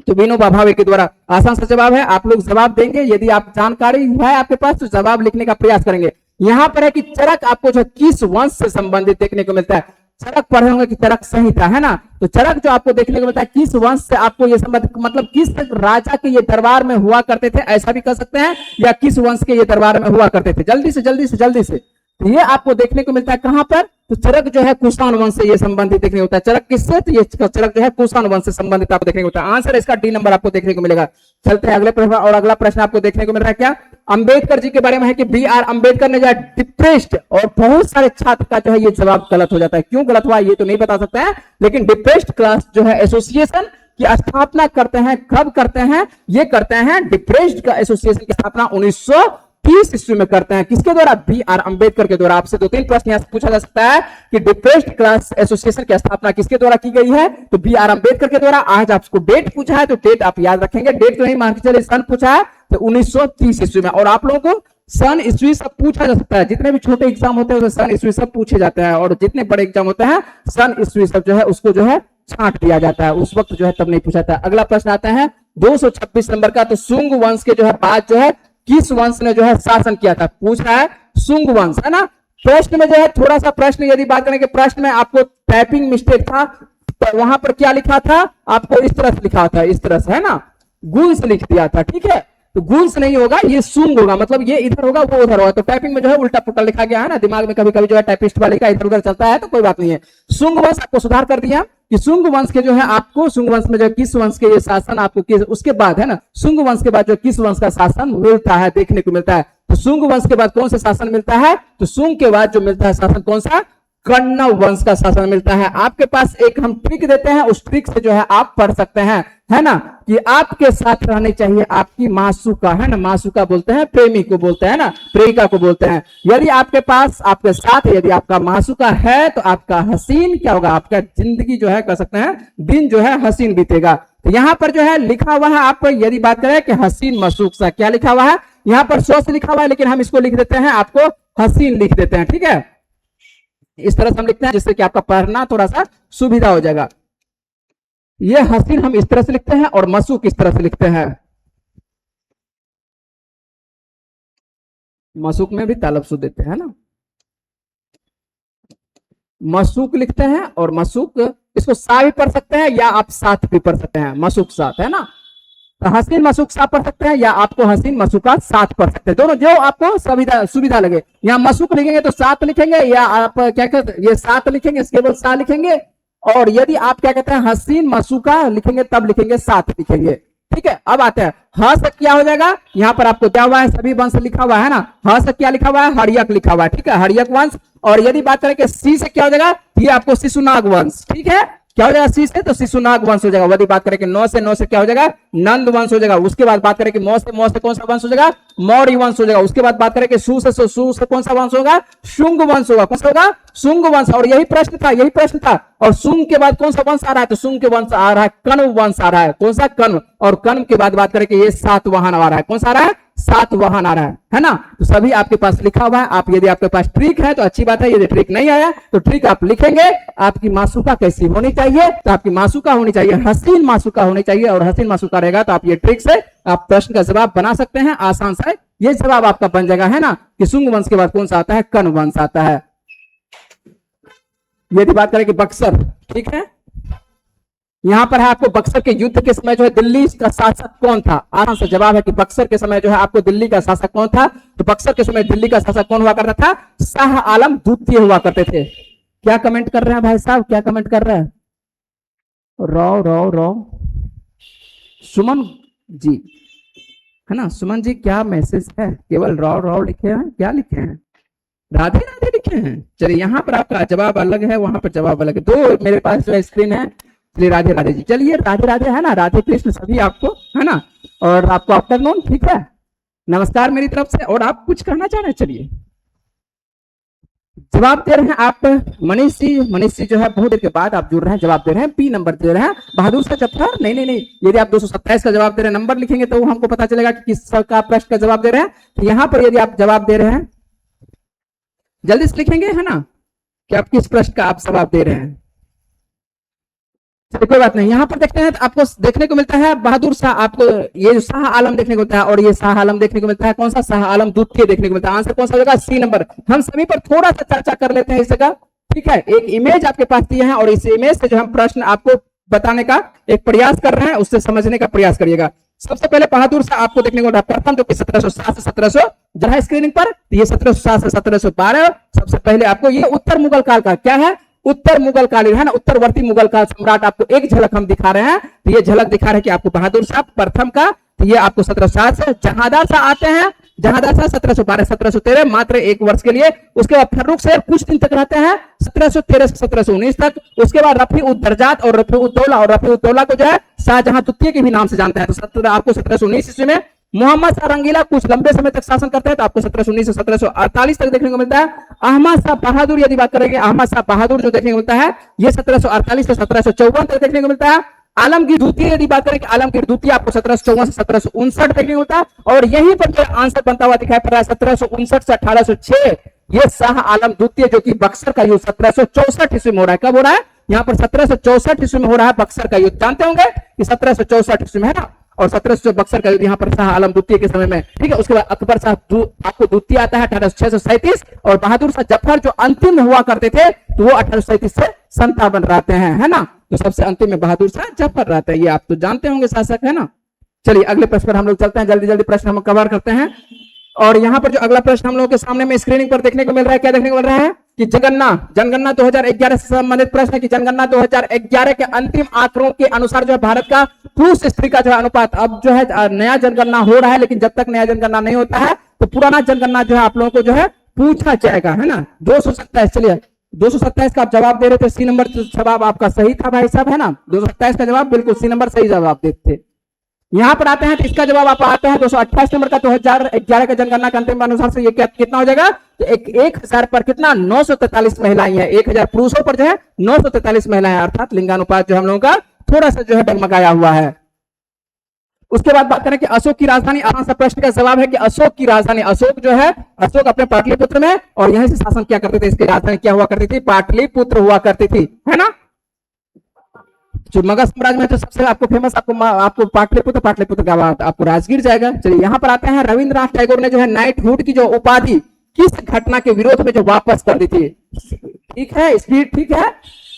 तो विनोबा भावे के द्वारा आसान सा जवाब है। आप लोग जवाब देंगे, यदि आप जानकारी है आपके पास तो जवाब लिखने का प्रयास करेंगे। यहां पर है कि चरक आपको जो किस वंश से संबंधित देखने को मिलता है? चरक पढ़े होंगे कि चरक संहिता, है ना। तो चरक जो आपको देखने को मिलता है किस वंश से आपको ये संबंध, मतलब किस राजा के ये दरबार में हुआ करते थे, ऐसा भी कह सकते हैं, या किस वंश के ये दरबार में हुआ करते थे। जल्दी से जल्दी से जल्दी से, तो ये आपको देखने को मिलता है कहां पर, तो चरक जो है कुषाण वंश से ये संबंधित देखने को होता है। चरक किससे, तो ये चरक जो है कुषाण वंश से संबंधित आपको देखने को होता है। आंसर इसका डी नंबर आपको देखने को मिलेगा। चलते हैं अगले प्रश्न, और अगला प्रश्न आपको देखने को मिल रहा है क्या, अंबेडकर जी के बारे में है कि बी आर अंबेडकर ने जो है डिप्रेस्ड, और बहुत सारे छात्र का जो है ये जवाब गलत हो जाता है। क्यों गलत हुआ ये तो नहीं बता सकता है, लेकिन डिप्रेस्ड क्लास जो है एसोसिएशन की स्थापना करते हैं, कब करते हैं, ये करते हैं डिप्रेस्ड का एसोसिएशन की स्थापना 1930 ईस्वी में करते हैं। किसके द्वारा, बी आर अंबेडकर के द्वारा। आपसे 2-3 प्रश्न यहां से पूछा जा सकता है कि डिप्रेस्ड क्लास एसोसिएशन की स्थापना किसके द्वारा की गई है, तो बी आर अंबेडकर के द्वारा। आज आपको डेट पूछा है तो डेट आप याद रखेंगे, डेट तो नहीं मान के चलिए, सन पूछा है तो 1930 ईस्वी में। और आप लोगों को सन ईस्वी सब पूछा जा सकता है, जितने भी छोटे एग्जाम होते हैं सन ईस्वी सब पूछे जाते हैं, और जितने बड़े एग्जाम होते हैं सन ईस्वी सब जो है उसको जो है छांट दिया जाता है, उस वक्त जो है तब नहीं पूछा जाता। अगला प्रश्न आता है 226 नंबर का, तो सुंग वंश के जो है बाद जो है किस वंश ने जो है शासन किया था, पूछ रहा है सुंग वंश, है ना। प्रश्न में जो है थोड़ा सा प्रश्न यदि बात करें कि प्रश्न में आपको टाइपिंग मिस्टेक था, तो वहां पर क्या लिखा था, आपको इस तरह से लिखा था, इस तरह से, है ना, गुण से लिख दिया था, ठीक है। तो गुण से नहीं होगा, ये सुंग होगा, मतलब ये इधर होगा वो उधर होगा। तो टाइपिंग में जो है उल्टा पुल्टा लिखा गया है ना, दिमाग में कभी कभी जो है टाइपिस्ट वाले का इधर उधर चलता है, तो कोई बात नहीं है। सुंग वंश आपको सुधार कर दिया कि सुंग वंश के जो है आपको, सुंग वंश में जो किस वंश के ये शासन आपको किस, उसके बाद, है ना, सुंग वंश के बाद जो किस वंश का शासन मिलता है, देखने को मिलता है। तो सुंग वंश के बाद कौन सा शासन मिलता है, तो सुंग के बाद जो मिलता है शासन कौन सा, कर्ण वंश का शासन मिलता है। आपके पास एक हम ट्रिक देते हैं, उस ट्रिक से जो है आप पढ़ सकते हैं, है ना, कि आपके साथ रहनी चाहिए आपकी मासूका, है ना, मासूका बोलते हैं प्रेमी को बोलते हैं ना, प्रेमिका को बोलते हैं। यदि आपके पास आपके साथ यदि आपका मासूका है तो आपका हसीन क्या होगा, आपका जिंदगी जो है कह सकते हैं दिन जो है हसीन बीतेगा। तो यहाँ पर जो है लिखा हुआ है, आप यदि बात करें कि हसीन मसूक सा, क्या लिखा हुआ है यहाँ पर, सौ से लिखा हुआ है, लेकिन हम इसको लिख देते हैं, आपको हसीन लिख देते हैं, ठीक है। इस तरह से हम लिखते हैं जिससे कि आपका पढ़ना थोड़ा सा सुविधा हो जाएगा। ये हसीन हम इस तरह से लिखते हैं और मसूक इस तरह से लिखते हैं। मसूक में भी तलफ्जुज देते हैं ना, मसूक लिखते हैं, और मसूक इसको सा भी पढ़ सकते हैं या आप साथ भी पढ़ सकते हैं, मसूक साथ, है ना। तो हसीन मसूक साथ पढ़ सकते हैं या आपको हसीन मसूका साथ पढ़ सकते हैं, दोनों जो आपको सुविधा लगे। यहाँ मसूक लिखेंगे तो साथ लिखेंगे, या आप क्या कहते हैं ये साथ लिखेंगे, केवल सा लिखेंगे, और यदि आप क्या कहते हैं हसीन मसूका लिखेंगे तब लिखेंगे साथ लिखेंगे, ठीक है। अब आते हैं ह से क्या हो जाएगा, यहाँ पर आपको क्या हुआ है, सभी वंश लिखा हुआ है ना, ह से क्या लिखा हुआ है, हरियक लिखा हुआ है, ठीक है, हरियक वंश। और यदि बात करें कि सी से क्या हो जाएगा, ये आपको शिशुनाग वंश, ठीक है, क्या हो जाएगा सी से, तो शिशुनाग वंश हो जाएगा। यदि बात करें कि नौ से क्या हो जाएगा, नंद वंश हो जाएगा। उसके बाद बात करें कि मौ से कौन सा वंश हो जाएगा, मौर्य वंश हो जाएगा। उसके बाद बात करें कि सु से कौन सा वंश होगा, शुंग वंश होगा। कौन सा होगा, शुंग वंश। और यही प्रश्न था। और शुंग के बाद कौन सा वंश आ रहा है, तो शुंग के वंश आ रहा है कण्व वंश आ रहा है। कौन सा, कण्व। और कण्व के बाद बात करें कि ये सातवाहन आ रहा है। कौन सा आ रहा है, सातवाहन आ रहा है ना। तो सभी आपके पास लिखा हुआ है। आप यदि आपके पास ट्रिक है तो अच्छी बात है, यदि ट्रिक नहीं आया तो ट्रिक आप लिखेंगे। आपकी मासूका कैसी होनी चाहिए, तो आपकी मासूका होनी चाहिए हसीन मासूका होनी चाहिए, और हसीन मासूका रहेगा तो आप ये ट्रिक से आप प्रश्न का जवाब बना सकते हैं आसान से। ये जवाब आपका बन जाएगा, है ना, कि शुंग वंश के बाद कौन सा आता है, कण्व वंश आता है। यदि बात करें कि बक्सर, ठीक है, यहां पर है आपको बक्सर के युद्ध के समय जो है दिल्ली का शासक कौन था। आसान सा जवाब है कि बक्सर के समय जो है आपको दिल्ली का शासक कौन था, तो बक्सर के समय दिल्ली का शासक कौन हुआ करता था, शाह आलम द्वितीय हुआ करते थे। क्या कमेंट कर रहे हैं भाई साहब, क्या कमेंट कर रहे हैं, रो सुमन जी, है ना, सुमन जी क्या मैसेज है, केवल रो लिखे हैं, क्या लिखे हैं, राधे राधे लिखे हैं। चलिए यहाँ पर आपका जवाब अलग है, वहां पर जवाब अलग है। दो मेरे पास जो स्क्रीन है, चलिए राधे राधे जी, चलिए राधे राधे, है ना, राधे कृष्ण सभी आपको, है ना, और आपको आफ्टरनून, ठीक है, नमस्कार मेरी तरफ से। और आप कुछ कहना चाह रहे हैं, चलिए जवाब दे रहे हैं आप मनीष जी जो है बहुत देर के बाद आप जुड़ रहे हैं, जवाब दे रहे हैं, पी नंबर दे रहे हैं, बहादुर शाह जफर। नहीं, यदि आप 227 का जवाब दे रहे हैं, नंबर लिखेंगे तो हमको पता चलेगा कि किस का प्रश्न का जवाब दे रहे हैं। तो यहाँ पर यदि आप जवाब दे रहे हैं जल्दी से लिखेंगे, है ना, कि आप किस प्रश्न का आप जवाब दे रहे हैं। कोई बात नहीं, यहाँ पर देखते हैं तो आपको देखने को मिलता है बहादुर शाह, आपको ये शाह आलम देखने को मिलता है, और ये शाह आलम देखने को मिलता है। कौन सा, शाह आलम द्वितीय देखने को मिलता है। आंसर कौन सा होगा, सी नंबर। हम सभी पर थोड़ा सा चर्चा कर लेते हैं इस जगह, ठीक है, एक इमेज आपके पास दिए हैं और इस इमेज से जो हम प्रश्न आपको बताने का एक प्रयास कर रहे हैं, उससे समझने का प्रयास करिएगा। सबसे पहले बहादुर शाह आपको देखने को मिल रहा है प्रथम, जो कि 1707 से 1700 जरा स्क्रीनिंग पर, ये 1707 से 1712। सबसे पहले आपको ये उत्तर मुगल काल का क्या है, उत्तर मुगल कालीन है ना, उत्तरवर्ती मुगल काल सम्राट आपको एक झलक हम दिखा रहे हैं। तो ये झलक दिखा रहे हैं कि आपको बहादुर शाह प्रथम का, तो ये आपको 1707 से जहांदार शाह आते हैं, जहांदार शाह 1712 1713 मात्र एक वर्ष के लिए। उसके बाद फर्रुख शेर कुछ दिन तक रहते हैं 1713 से 1719 तक। उसके बाद रफी उद दर्जात और रफी उद दौला, और रफी उद दौला को जो है शाहजहां द्वितीय के भी नाम से जानते हैं। तो आपको 1719 ईस्वी में मोहम्मद शाह रंगीला कुछ लंबे समय तक शासन करते हैं, तो आपको 1719 से 1748 तक देखने को मिलता है। अहमद शाह बहादुर यदि बात करेंगे, अहमद शाह बहादुर जो देखने को मिलता है ये 1748 से 1754 तक देखने को मिलता है। आलमगीर द्वितीय यदि बात करें, आलमगीर द्वितीय आपको 1754 से 1759 देखने को मिलता है। और यहीं पर जो आंसर बनता हुआ दिखाई पड़ रहा है 1759 से 1806, ये शाह आलम द्वितीय जो कि बक्सर का युद्ध 1764 ईस्वी में हो रहा है। कब हो रहा है, यहाँ पर 1764 ईस्वी में हो रहा है बक्सर का युद्ध। जानते होंगे कि 1764 ईस्वी में है ना, और 1700 बक्सर का युद्ध यहाँ पर शाह आलम द्वितीय के समय में। ठीक है, उसके बाद अकबर शाह आपको द्वितीय आता है 1837, और बहादुर शाह जफर जो अंतिम में हुआ करते थे तो वो 1837 से 57 रहते हैं, है ना। तो सबसे अंतिम में बहादुर शाह जफर रहते हैं, ये आप तो जानते होंगे शासक, है ना। चलिए अगले प्रश्न पर हम लोग चलते हैं, जल्दी जल्दी प्रश्न हम कवर करते हैं। और यहाँ पर जो अगला प्रश्न हम लोगों के सामने में स्क्रीनिंग पर देखने को मिल रहा है, क्या देखने को मिल रहा है कि जनगणना 2011 से संबंधित प्रश्न है कि जनगणना 2011 के अंतिम आंकड़ों के अनुसार जो है भारत का पुरुष स्त्री का जो है अनुपात, अब जो है नया जनगणना हो रहा है, लेकिन जब तक नया जनगणना नहीं होता है तो पुराना जनगणना जो है आप लोगों को जो है पूछा जाएगा, है ना। 227, चलिए 227 का आप जवाब दे रहे थे, सी नंबर जवाब आपका सही था भाई साहब, है ना। 227 का जवाब बिल्कुल सी नंबर सही जवाब देते थे। यहाँ पर आते हैं तो इसका जवाब आप आता है 228 नंबर का, 2011 का जनगणना के अंतिम अनुसार से ये कितना हो जाएगा, तो 1000 पर कितना 943 महिलाएं हैं, 1000 पुरुषों पर जो है 943 महिलाएं, अर्थात लिंगानुपात जो हम लोगों का थोड़ा सा जो है डगमगाया हुआ है। उसके बाद बात करें कि अशोक की राजधानी, आसान सा प्रश्न का जवाब है कि अशोक की राजधानी, अशोक जो है अशोक अपने पाटलिपुत्र में, और यहीं से शासन क्या करते थे, इसकी राजधानी क्या हुआ करती थी, पाटलिपुत्र हुआ करती थी, है ना। जो मगध साम्राज्य में तो सबसे आपको फेमस आपको पाटलिपुत्र का बात आपको राजगीर जाएगा। चलिए यहाँ पर आते हैं, रविंद्रनाथ टैगोर ने जो है नाइटहुड की जो उपाधि किस घटना के विरोध में जो वापस कर दी थी। ठीक है, स्पीड ठीक है।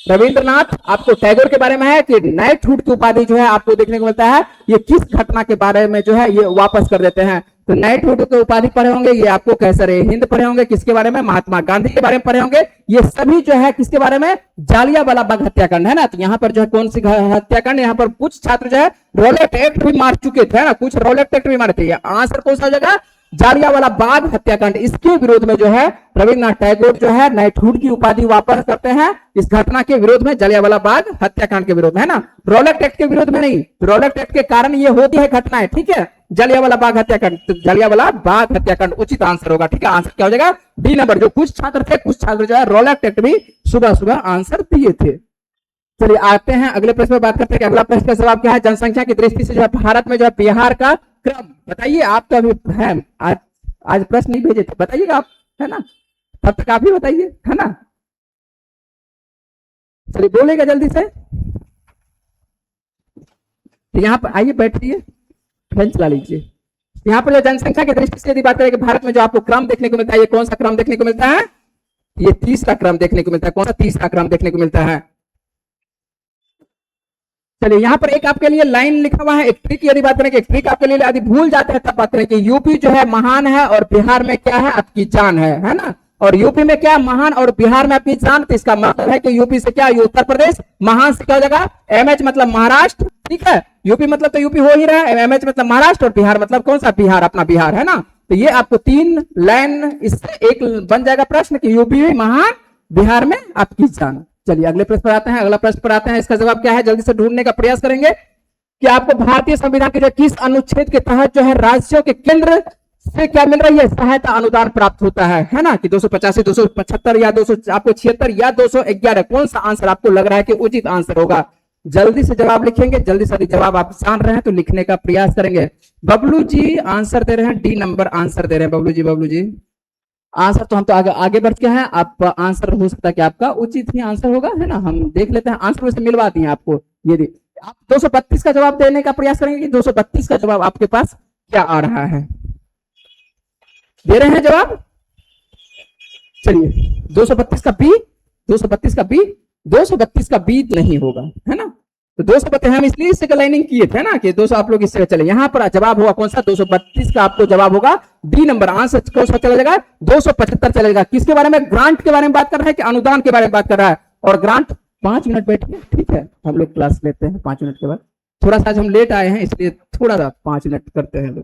रविंद्रनाथ आपको टैगोर के बारे में है कि नाइटहुड की उपाधि जो है आपको देखने को मिलता है, ये किस घटना के बारे में जो है ये वापस कर देते हैं। तो नाइटहुड की उपाधि पढ़े होंगे, ये आपको कैसर हिंद पढ़े होंगे, किसके बारे में, महात्मा गांधी के बारे में पढ़े होंगे। ये सभी जो है किसके बारे में, जालियांवाला बाग हत्याकांड, है ना। तो यहाँ पर जो है कौन सी हत्याकांड, यहाँ पर कुछ छात्र जो है रॉलेट एक्ट भी मार चुके थे, है ना, कुछ रॉलेट एक्ट भी मारे थे। आंसर कौन सा हो जाएगा, जालियांवाला बाग हत्याकांड। इसके विरोध में जो है रविन्द्रनाथ टैगोर जो है नाइटहुड की उपाधि वापस करते हैं, इस घटना के विरोध में, जालियांवाला बाग हत्याकांड के विरोध में, है ना, रॉलेट एक्ट के विरोध में नहीं। रॉलेट एक्ट के कारण ये होती है घटनाएं, ठीक है। जालियांवाला बाग हत्याकांड, तो जालियांवाला बाग हत्याकांड उचित आंसर होगा, ठीक है। आंसर क्या हो जाएगा, बी नंबर। जो कुछ छात्र थे, कुछ छात्र जो है रॉलेट एक्ट भी सुबह सुबह आंसर दिए थे। चलिए आते हैं अगले प्रश्न पर बात करते हैं कि अगला प्रश्न का जवाब क्या है। जनसंख्या की दृष्टि से जो है भारत में जो है बिहार का क्रम बताइए। आप तो अभी है आज प्रश्न नहीं भेजे थे, बताइएगा आप, है ना, तब तक आप ही बताइए, है ना। चलिए बोलेगा जल्दी से। तो यहाँ पर आइए बैठिए, फैन चला लीजिए। यहाँ पर जो जनसंख्या की दृष्टि से यदि बात करें कि भारत में जो आपको क्रम देखने को मिलता है, ये कौन सा क्रम देखने को मिलता है, ये तीसरा क्रम देखने को मिलता है। कौन सा तीसरा क्रम देखने को मिलता है। चलिए यहाँ पर एक आपके लिए लाइन लिखा हुआ है, एक ट्रिक यदि बात करें कि एक ट्रिक आपके लिए यदि भूल जाते हैं तब बात करें कि यूपी जो है महान है और बिहार में क्या है, आपकी जान है ना। और यूपी में क्या महान और बिहार में आपकी जान, तो इसका मतलब है कि यूपी से क्या, उत्तर प्रदेश, महान से क्या हो जाएगा, एमएच मतलब महाराष्ट्र, ठीक है। यूपी मतलब तो यूपी हो ही रहा है, एमएच मतलब महाराष्ट्र, और बिहार मतलब कौन सा, बिहार, अपना बिहार, है ना। तो ये आपको 3 लाइन, इससे एक बन जाएगा प्रश्न कि यूपी में महान, बिहार में आपकी जान। चलिए अगले प्रश्न पर आते हैं, अगला प्रश्न पर आते हैं, इसका जवाब क्या है, जल्दी से ढूंढने का प्रयास करेंगे कि आपको भारतीय संविधान के जो किस अनुच्छेद के तहत जो है राज्यों के केंद्र से क्या मिल रही है, सहायता अनुदान प्राप्त होता है ना, कि 285, 275 या 200, आपको 76 या 211, कौन सा आंसर आपको लग रहा है कि उचित आंसर होगा। जल्दी से जवाब लिखेंगे, जल्दी से जवाब आप जान रहे हैं तो लिखने का प्रयास करेंगे। बबलू जी आंसर दे रहे हैं, डी नंबर आंसर दे रहे हैं बबलू जी। आंसर तो हम तो आगे बढ़ के हैं, आप आंसर हो सकता है कि आपका उचित ही आंसर होगा, है ना। हम देख लेते हैं, आंसर से मिलवा दिए आपको। यदि आप 232 का जवाब देने का प्रयास करेंगे कि 232 का जवाब आपके पास क्या आ रहा है, दे रहे हैं जवाब। चलिए 232 का बी, 232 का बी, 232 का बी नहीं होगा, है ना। तो 232 हम इसलिए इससे लाइनिंग किए थे ना कि 200 आप लोग इससे चले। यहाँ पर जवाब होगा कौन सा, 232 का आपको जवाब होगा डी नंबर। आंसर कौन सा चला जाएगा, 275 चलेगा। किसके बारे में, ग्रांट के बारे में बात कर रहा है कि अनुदान के बारे में बात कर रहा है। और ग्रांट 5 मिनट बैठिए, ठीक है, हम लोग क्लास लेते हैं 5 मिनट के बाद। थोड़ा सा आज हम लेट आए हैं इसलिए थोड़ा सा 5 मिनट करते हैं लोग।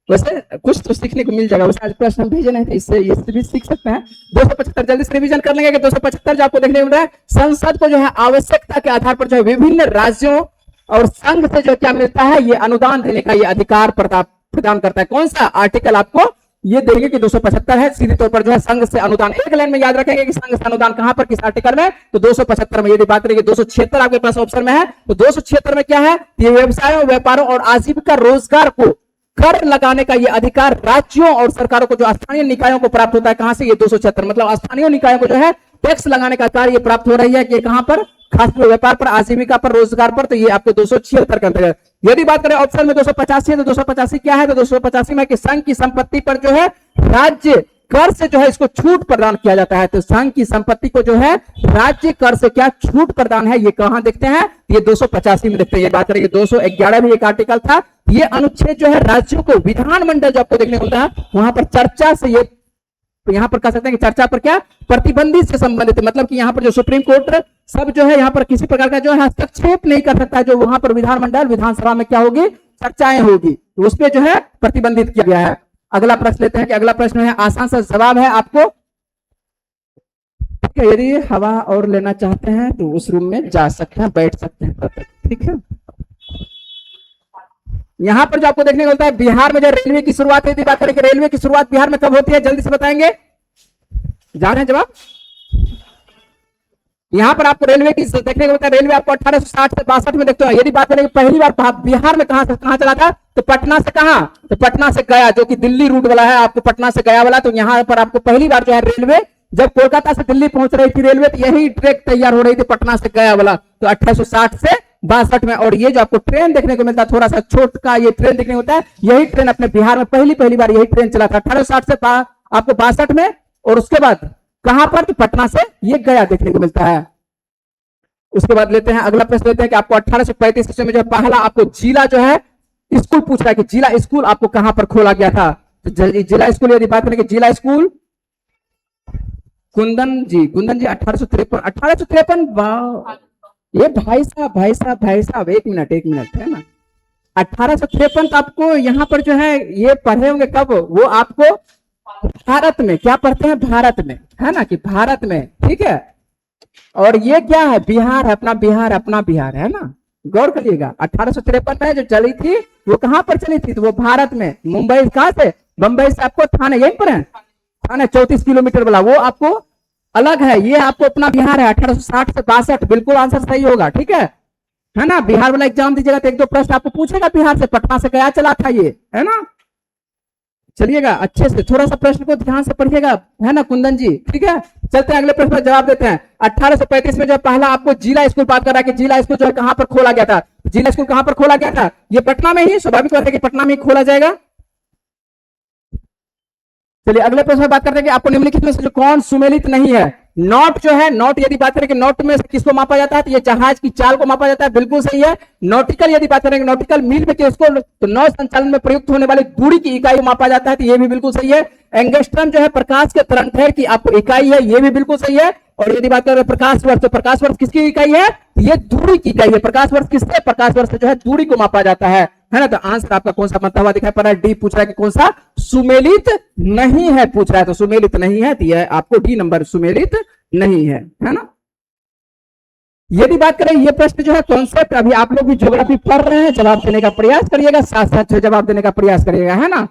वैसे कुछ तो सीखने को मिल जाएगा। वैसे आज प्रश्न हम भेजे नहीं थे, इससे भी सीख सकते हैं। 275 जल्दी से रिवीजन कर लेंगे कि 275 जो आपको देखने को मिल रहा है, संसद को जो है आवश्यकता के आधार पर जो है विभिन्न राज्यों और संघ से जो क्या मिलता है, ये अनुदान देने का ये अधिकार प्रदान करता है। कौन सा आर्टिकल आपको ये देंगे कि 275 है। सीधे तौर पर जो है संघ से अनुदान, एक लाइन में याद रखेंगे कि संघ से अनुदान कहां पर, किस आर्टिकल में, तो 275 में। यदि बात करेंगे 276 आपके पास ऑप्शन में है, तो 276 में क्या है, ये व्यवसायों, व्यापारों और आजीविका रोजगार को कर लगाने का ये अधिकार राज्यों और सरकारों को, जो स्थानीय निकायों को प्राप्त होता है। कहां से, ये 276 मतलब स्थानीय निकायों को जो है टैक्स लगाने का कार्य प्राप्त हो रही है कि कहां पर, खासकर व्यापार पर, आजीविका पर, रोजगार पर। तो ये आपको 276 के अंतर्गत। यदि बात करें ऑप्शन में 285 है, तो 285 क्या है, तो 285 में कि संघ की संपत्ति पर जो है राज्य कर से जो है इसको छूट प्रदान किया जाता है। तो संघ की संपत्ति को जो है राज्य कर से क्या छूट प्रदान है, ये कहां देखते हैं, ये 285 में देखते हैं। ये बात करेंगे 211 भी एक आर्टिकल था। ये अनुच्छेद जो है राज्यों को विधानमंडल जो आपको देखने को मिलता है वहां पर चर्चा से, ये यहां पर कह सकते हैं कि चर्चा पर क्या प्रतिबंधित से संबंधित, मतलब कि यहां पर जो सुप्रीम कोर्ट सब जो है यहां पर किसी प्रकार का जो है हस्तक्षेप नहीं कर सकता है। जो वहां पर विधानमंडल, विधानसभा में क्या होगी, चर्चाएं होगी, तो उस पर जो है प्रतिबंधित किया गया है। अगला प्रश्न लेते हैं कि अगला प्रश्न है आसान सा जवाब है आपको, ठीक है। यदि हवा और लेना चाहते हैं तो उस रूम में जा सकते हैं, बैठ सकते हैं, ठीक है। यहां पर जो आपको देखने को मिलता है, बिहार में जो रेलवे की शुरुआत है, बात करें कि रेलवे की शुरुआत बिहार में कब होती है, जल्दी से बताएंगे, जा रहे हैं जवाब। यहां पर आपको रेलवे की देखने को मिलता है, रेलवे आपको 1860 से 62 में देखते हो। यदि बात करें पहली बार बिहार में कहां से कहां चला था, तो पटना से कहां, तो पटना से गया, जो कि दिल्ली रूट वाला है, आपको पटना से गया वाला। तो यहां पर आपको पहली बार जो है रेलवे, जब कोलकाता से दिल्ली पहुंच रही थी रेलवे, तो यही ट्रैक तैयार हो रही थी पटना से गया वाला, तो 1860 से 62 में। और ये जो आपको ट्रेन देखने को मिलता है, थोड़ा सा छोट का ये ट्रेन देखने को मिलता है, यही ट्रेन अपने बिहार में पहली बार यही ट्रेन चला था 1860 से आपको 62 में। और उसके बाद कहां पर, तो पटना से ये गया देखने को मिलता है। उसके बाद लेते हैं अगला प्रश्न, लेते हैं कि आपको 1835 ईस्वी में जो पहला आपको जिला जो है स्कूल पूछ रहा है कि जिला स्कूल आपको कहां पर खोला गया था। तो जिला स्कूल यदि बात करें कि जिला स्कूल कुंदन जी 1853 ये भाई साहब एक मिनट है ना, 1853 तो आपको यहाँ पर जो है ये पढ़े होंगे कब, वो आपको भारत में क्या पढ़ते हैं, भारत में, है ना, कि भारत में, ठीक है। और ये क्या है, बिहार है, अपना बिहार है ना, गौर करिएगा। 1853 में जो चली थी वो कहां पर चली थी, तो वो भारत में, मुंबई कहां से, बंबई से आपको थाने यहीं पर है, थाने 34 किलोमीटर वाला, वो आपको अलग है, ये आपको अपना बिहार है। 1860 से 62 बिल्कुल आंसर सही होगा, ठीक है ना। बिहार वाला एग्जाम दीजिएगा तो एक दो प्रश्न आपको पूछेगा बिहार से, पटना से गया चला था ये, है ना। चलिएगा अच्छे से, थोड़ा सा प्रश्न को ध्यान से पढ़िएगा, है ना कुंदन जी, ठीक है। चलते हैं अगले प्रश्न का जवाब देते हैं। 1835 में जो पहला आपको जिला स्कूल बात कर रहा है कि जिला स्कूल जो है कहां पर खोला गया था, जिला स्कूल कहां पर खोला गया था, ये पटना में ही, स्वाभाविक बात है कि पटना में ही खोला जाएगा। चलिए अगले प्रश्न में बात करते हैं कि आपको निम्नलिखित में से जो कौन सुमेलित नहीं है। नॉट जो है, नॉट यदि बात करें कि नॉट में से किसको मापा जाता है, तो ये जहाज की चाल को मापा जाता है, बिल्कुल सही है। नॉटिकल यदि बात करेंगे, नॉटिकल मील में किसको, तो नौ संचालन में प्रयुक्त होने वाली दूरी की इकाई को मापा जाता है, तो ये भी बिल्कुल सही है। एंगस्ट्रम जो है प्रकाश के तरंगदैर्घ्य की आपको इकाई है, ये भी बिल्कुल सही है। और यदि बात करें प्रकाश वर्ष, तो प्रकाश वर्ष किसकी इकाई है, ये दूरी की इकाई है। प्रकाश वर्ष किससे, प्रकाश वर्ष से जो है दूरी को मापा जाता है ना। तो आंसर आपका कौन सा बनता हुआ दिखाई पड़ रहा है, डी पूछ रहा है कि कौन सा सुमेलित नहीं है, पूछ रहा है, तो सुमेलित नहीं है, तो यह आपको डी नंबर सुमेलित नहीं है ना। यदि बात करें ये प्रश्न जो है कॉन्सेप्ट, अभी आप लोग भी ज्योग्राफी पढ़ रहे हैं, जवाब देने का प्रयास करिएगा, साथ साथ जवाब देने का प्रयास करिएगा, है ना।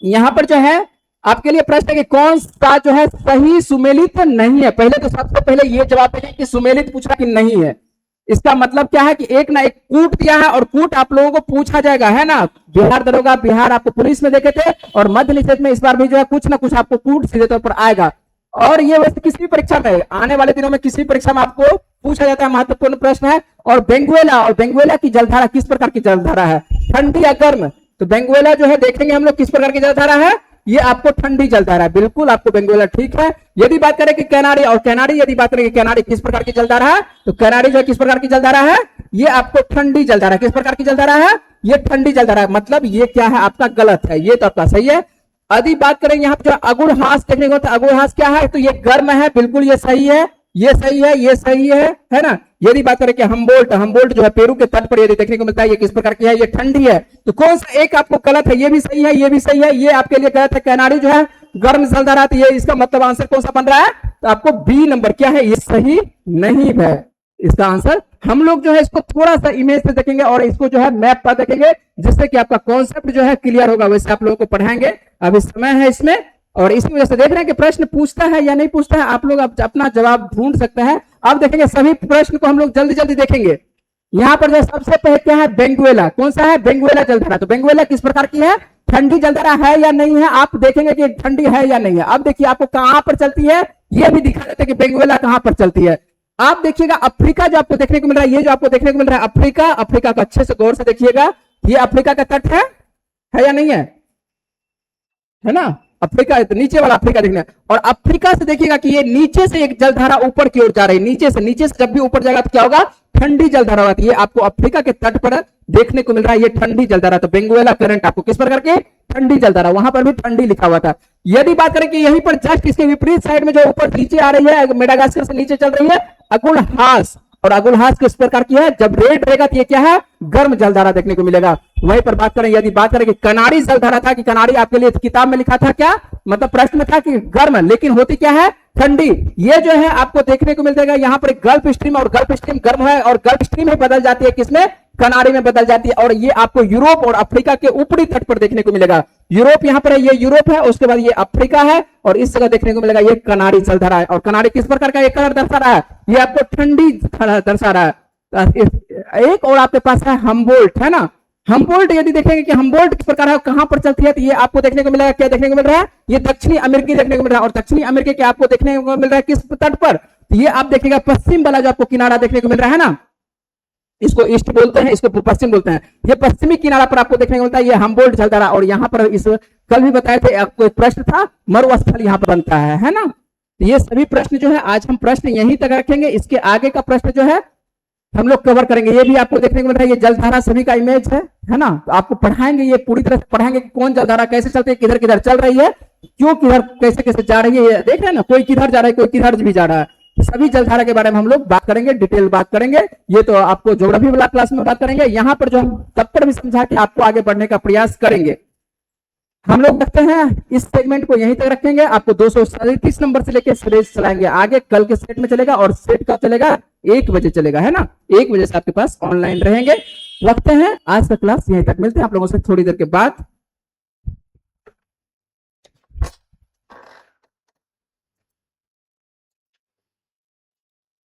यहां पर जो है आपके लिए प्रश्न है कि कौन सा जो है सही सुमेलित नहीं है। पहले तो सबसे पहले ये जवाब देंगे कि सुमेलित पूछ रहा कि नहीं है। इसका मतलब क्या है कि एक ना एक कूट दिया है और कूट आप लोगों को पूछा जाएगा, है ना। बिहार दरोगा, बिहार आपको पुलिस में देखे थे, और मध्य निषेध में इस बार भी जो है कुछ ना कुछ आपको कूट सीधे तौर पर आएगा। और ये वैसे किसी भी परीक्षा में, आने वाले दिनों में किसी परीक्षा में आपको पूछा जाता है, महत्वपूर्ण प्रश्न है। और बेंगुएला की जलधारा किस प्रकार की जलधारा है, ठंडी या गर्म, तो बेंगुएला जो है देखेंगे हम लोग किस प्रकार की जलधारा है, ये आपको ठंडी जलधारा है। बिल्कुल आपको बेंगोला ठीक है। यदि बात करें कि कैनाडी और कैनाडी, यदि बात करें कि कैनाडी किस प्रकार की जलधारा है, तो कैनाडी जो किस प्रकार की जलधारा है, ये आपको ठंडी जलधारा। किस प्रकार की जलधारा है, ये ठंडी जलधारा है। मतलब ये क्या है, आपका गलत है, ये तो आपका सही है। यदि बात करें यहाँ पे जो अगुड़हास देखने को मिलता है, अगुड़हास क्या है, तो ये गर्म है, बिल्कुल ये सही है, ये सही है, ये सही है ना। यदि बात करें कि हमबोल्ट, हमबोल्ट जो है पेरू के तट पर यदि देखने को मिलता है, ये किस प्रकार की है, ये ठंडी है। तो कौन सा एक आपको गलत है, ये भी सही है, ये भी सही है, ये आपके लिए गलत है। कैनाडी जो है गर्म जलधारा, तो ये इसका मतलब आंसर कौन सा बन रहा है, तो आपको बी नंबर क्या है, ये सही नहीं है इसका आंसर। हम लोग जो है इसको थोड़ा सा इमेज से देखेंगे और इसको जो है मैप पर देखेंगे, जिससे कि आपका कॉन्सेप्ट जो है क्लियर होगा। वैसे आप लोगों को पढ़ाएंगे, अभी समय है इसमें, और इसी वजह से देख रहे हैं कि प्रश्न पूछता है या नहीं पूछता है, आप लोग अपना जवाब ढूंढ सकते हैं। अब देखेंगे सभी प्रश्न को हम लोग जल्दी जल्दी देखेंगे। यहाँ पर जो सबसे पहले क्या है, बेंगुएला। कौन सा है, बेंगुएला जलधारा। तो बेंगुएला किस प्रकार की है, ठंडी जलधारा है या नहीं है, आप देखेंगे कि ठंडी है या नहीं है। अब देखिए आपको कहां पर चलती है, ये भी दिखा देते हैं कि बेंगुएला कहां पर चलती है। आप देखिएगा अफ्रीका जो आपको देखने को मिल रहा है, ये जो आपको देखने को मिल रहा है अफ्रीका, अफ्रीका को अच्छे से गौर से देखिएगा, ये अफ्रीका का तट है या नहीं है ना। अफ्रीका नीचे वाला अफ्रीका देखना, और अफ्रीका से देखिएगा कि ये नीचे से एक जलधारा ऊपर की ओर जा रही है, नीचे से जब भी ऊपर जाएगा तो क्या होगा, ठंडी जलधारा होती है। ये आपको अफ्रीका के तट पर देखने को मिल रहा है, ये ठंडी जलधारा। तो बेंगुएला करंट आपको किस प्रकार की ठंडी जलधारा, वहां पर भी ठंडी लिखा हुआ था। यदि बात करें कि यहीं पर जस्ट इसके विपरीत साइड में जो ऊपर नीचे आ रही है, मेडागास्कर से नीचे चल रही है, अगुड़हास, और अगुड़हास किस प्रकार की है, जब रेड रहेगा तो ये क्या है, गर्म जलधारा देखने को मिलेगा। वहीं पर बात करें, यदि बात करें कि कनाडी जलधारा था, कि कनाडी आपके लिए किताब में लिखा था क्या, मतलब प्रश्न में था कि गर्म, लेकिन होती क्या है, ठंडी। ये जो है आपको देखने को मिल जाएगा यहाँ पर गल्फ स्ट्रीम, और गल्फ स्ट्रीम गर्म है, और गल्फ स्ट्रीम ही बदल जाती है किसमें, कनाडी में बदल जाती है। और ये आपको यूरोप और अफ्रीका के ऊपरी तट पर देखने को मिलेगा। यूरोप यहाँ पर है, ये यूरोप है, उसके बाद ये अफ्रीका है, और इस जगह देखने को मिलेगा ये कनाडी जलधारा है। और कनाडी किस प्रकार का ये कलर दर्शा रहा है, ये आपको ठंडी दर्शा रहा है। एक और आपके पास है हमबोल्ट, है ना। हमबोल्ट यदि देखेंगे कि हमबोल्ट किस प्रकार है, कहां पर चलती है, तो ये आपको देखने को मिलेगा, क्या देखने को मिल रहा है, ये दक्षिणी अमेरिकी देखने को मिल रहा है। और दक्षिणी अमेरिका के आपको देखने को मिल रहा है किस तट पर, तो ये आप देखिएगा पश्चिम वाला जो आपको किनारा देखने को मिल रहा है ना, इसको ईस्ट बोलते हैं, इसको पश्चिम बोलते हैं। ये पश्चिमी किनारा पर आपको देखने को मिलता है ये हमबोल्ट जलधारा। और यहाँ पर इस कल भी बताए थे, आपको एक प्रश्न था, मरुस्थल यहाँ पर बनता है ना। ये सभी प्रश्न जो है आज हम प्रश्न यहीं तक रखेंगे, इसके आगे का प्रश्न जो है हम लोग कवर करेंगे। ये भी आपको देखने को मिल रहा है, ये जलधारा सभी का इमेज है ना। तो आपको पढ़ाएंगे, ये पूरी तरह से पढ़ाएंगे कि कौन जलधारा कैसे चलती है, किधर किधर चल रही है, क्यों किधर कैसे कैसे जा रही है। ये देख रहे हैं ना, कोई किधर जा रहा है, कोई किधर भी जा रहा है। सभी जलधारा के बारे में हम लोग बात करेंगे, डिटेल बात करेंगे। ये तो आपको ज्योग्राफी वाला क्लास में बात करेंगे। यहाँ पर जो हम तब पर भी समझा के आपको आगे बढ़ने का प्रयास करेंगे। हम लोग रखते हैं इस सेगमेंट को यहीं तक रखेंगे। आपको 237 नंबर से लेकर सीरीज चलाएंगे आगे। कल के सेट में चलेगा, और सेट कब चलेगा, 1 बजे चलेगा, है ना। 1 बजे से आपके पास ऑनलाइन रहेंगे। रखते हैं आज का क्लास यहीं तक, मिलते हैं आप लोगों से थोड़ी देर के बाद।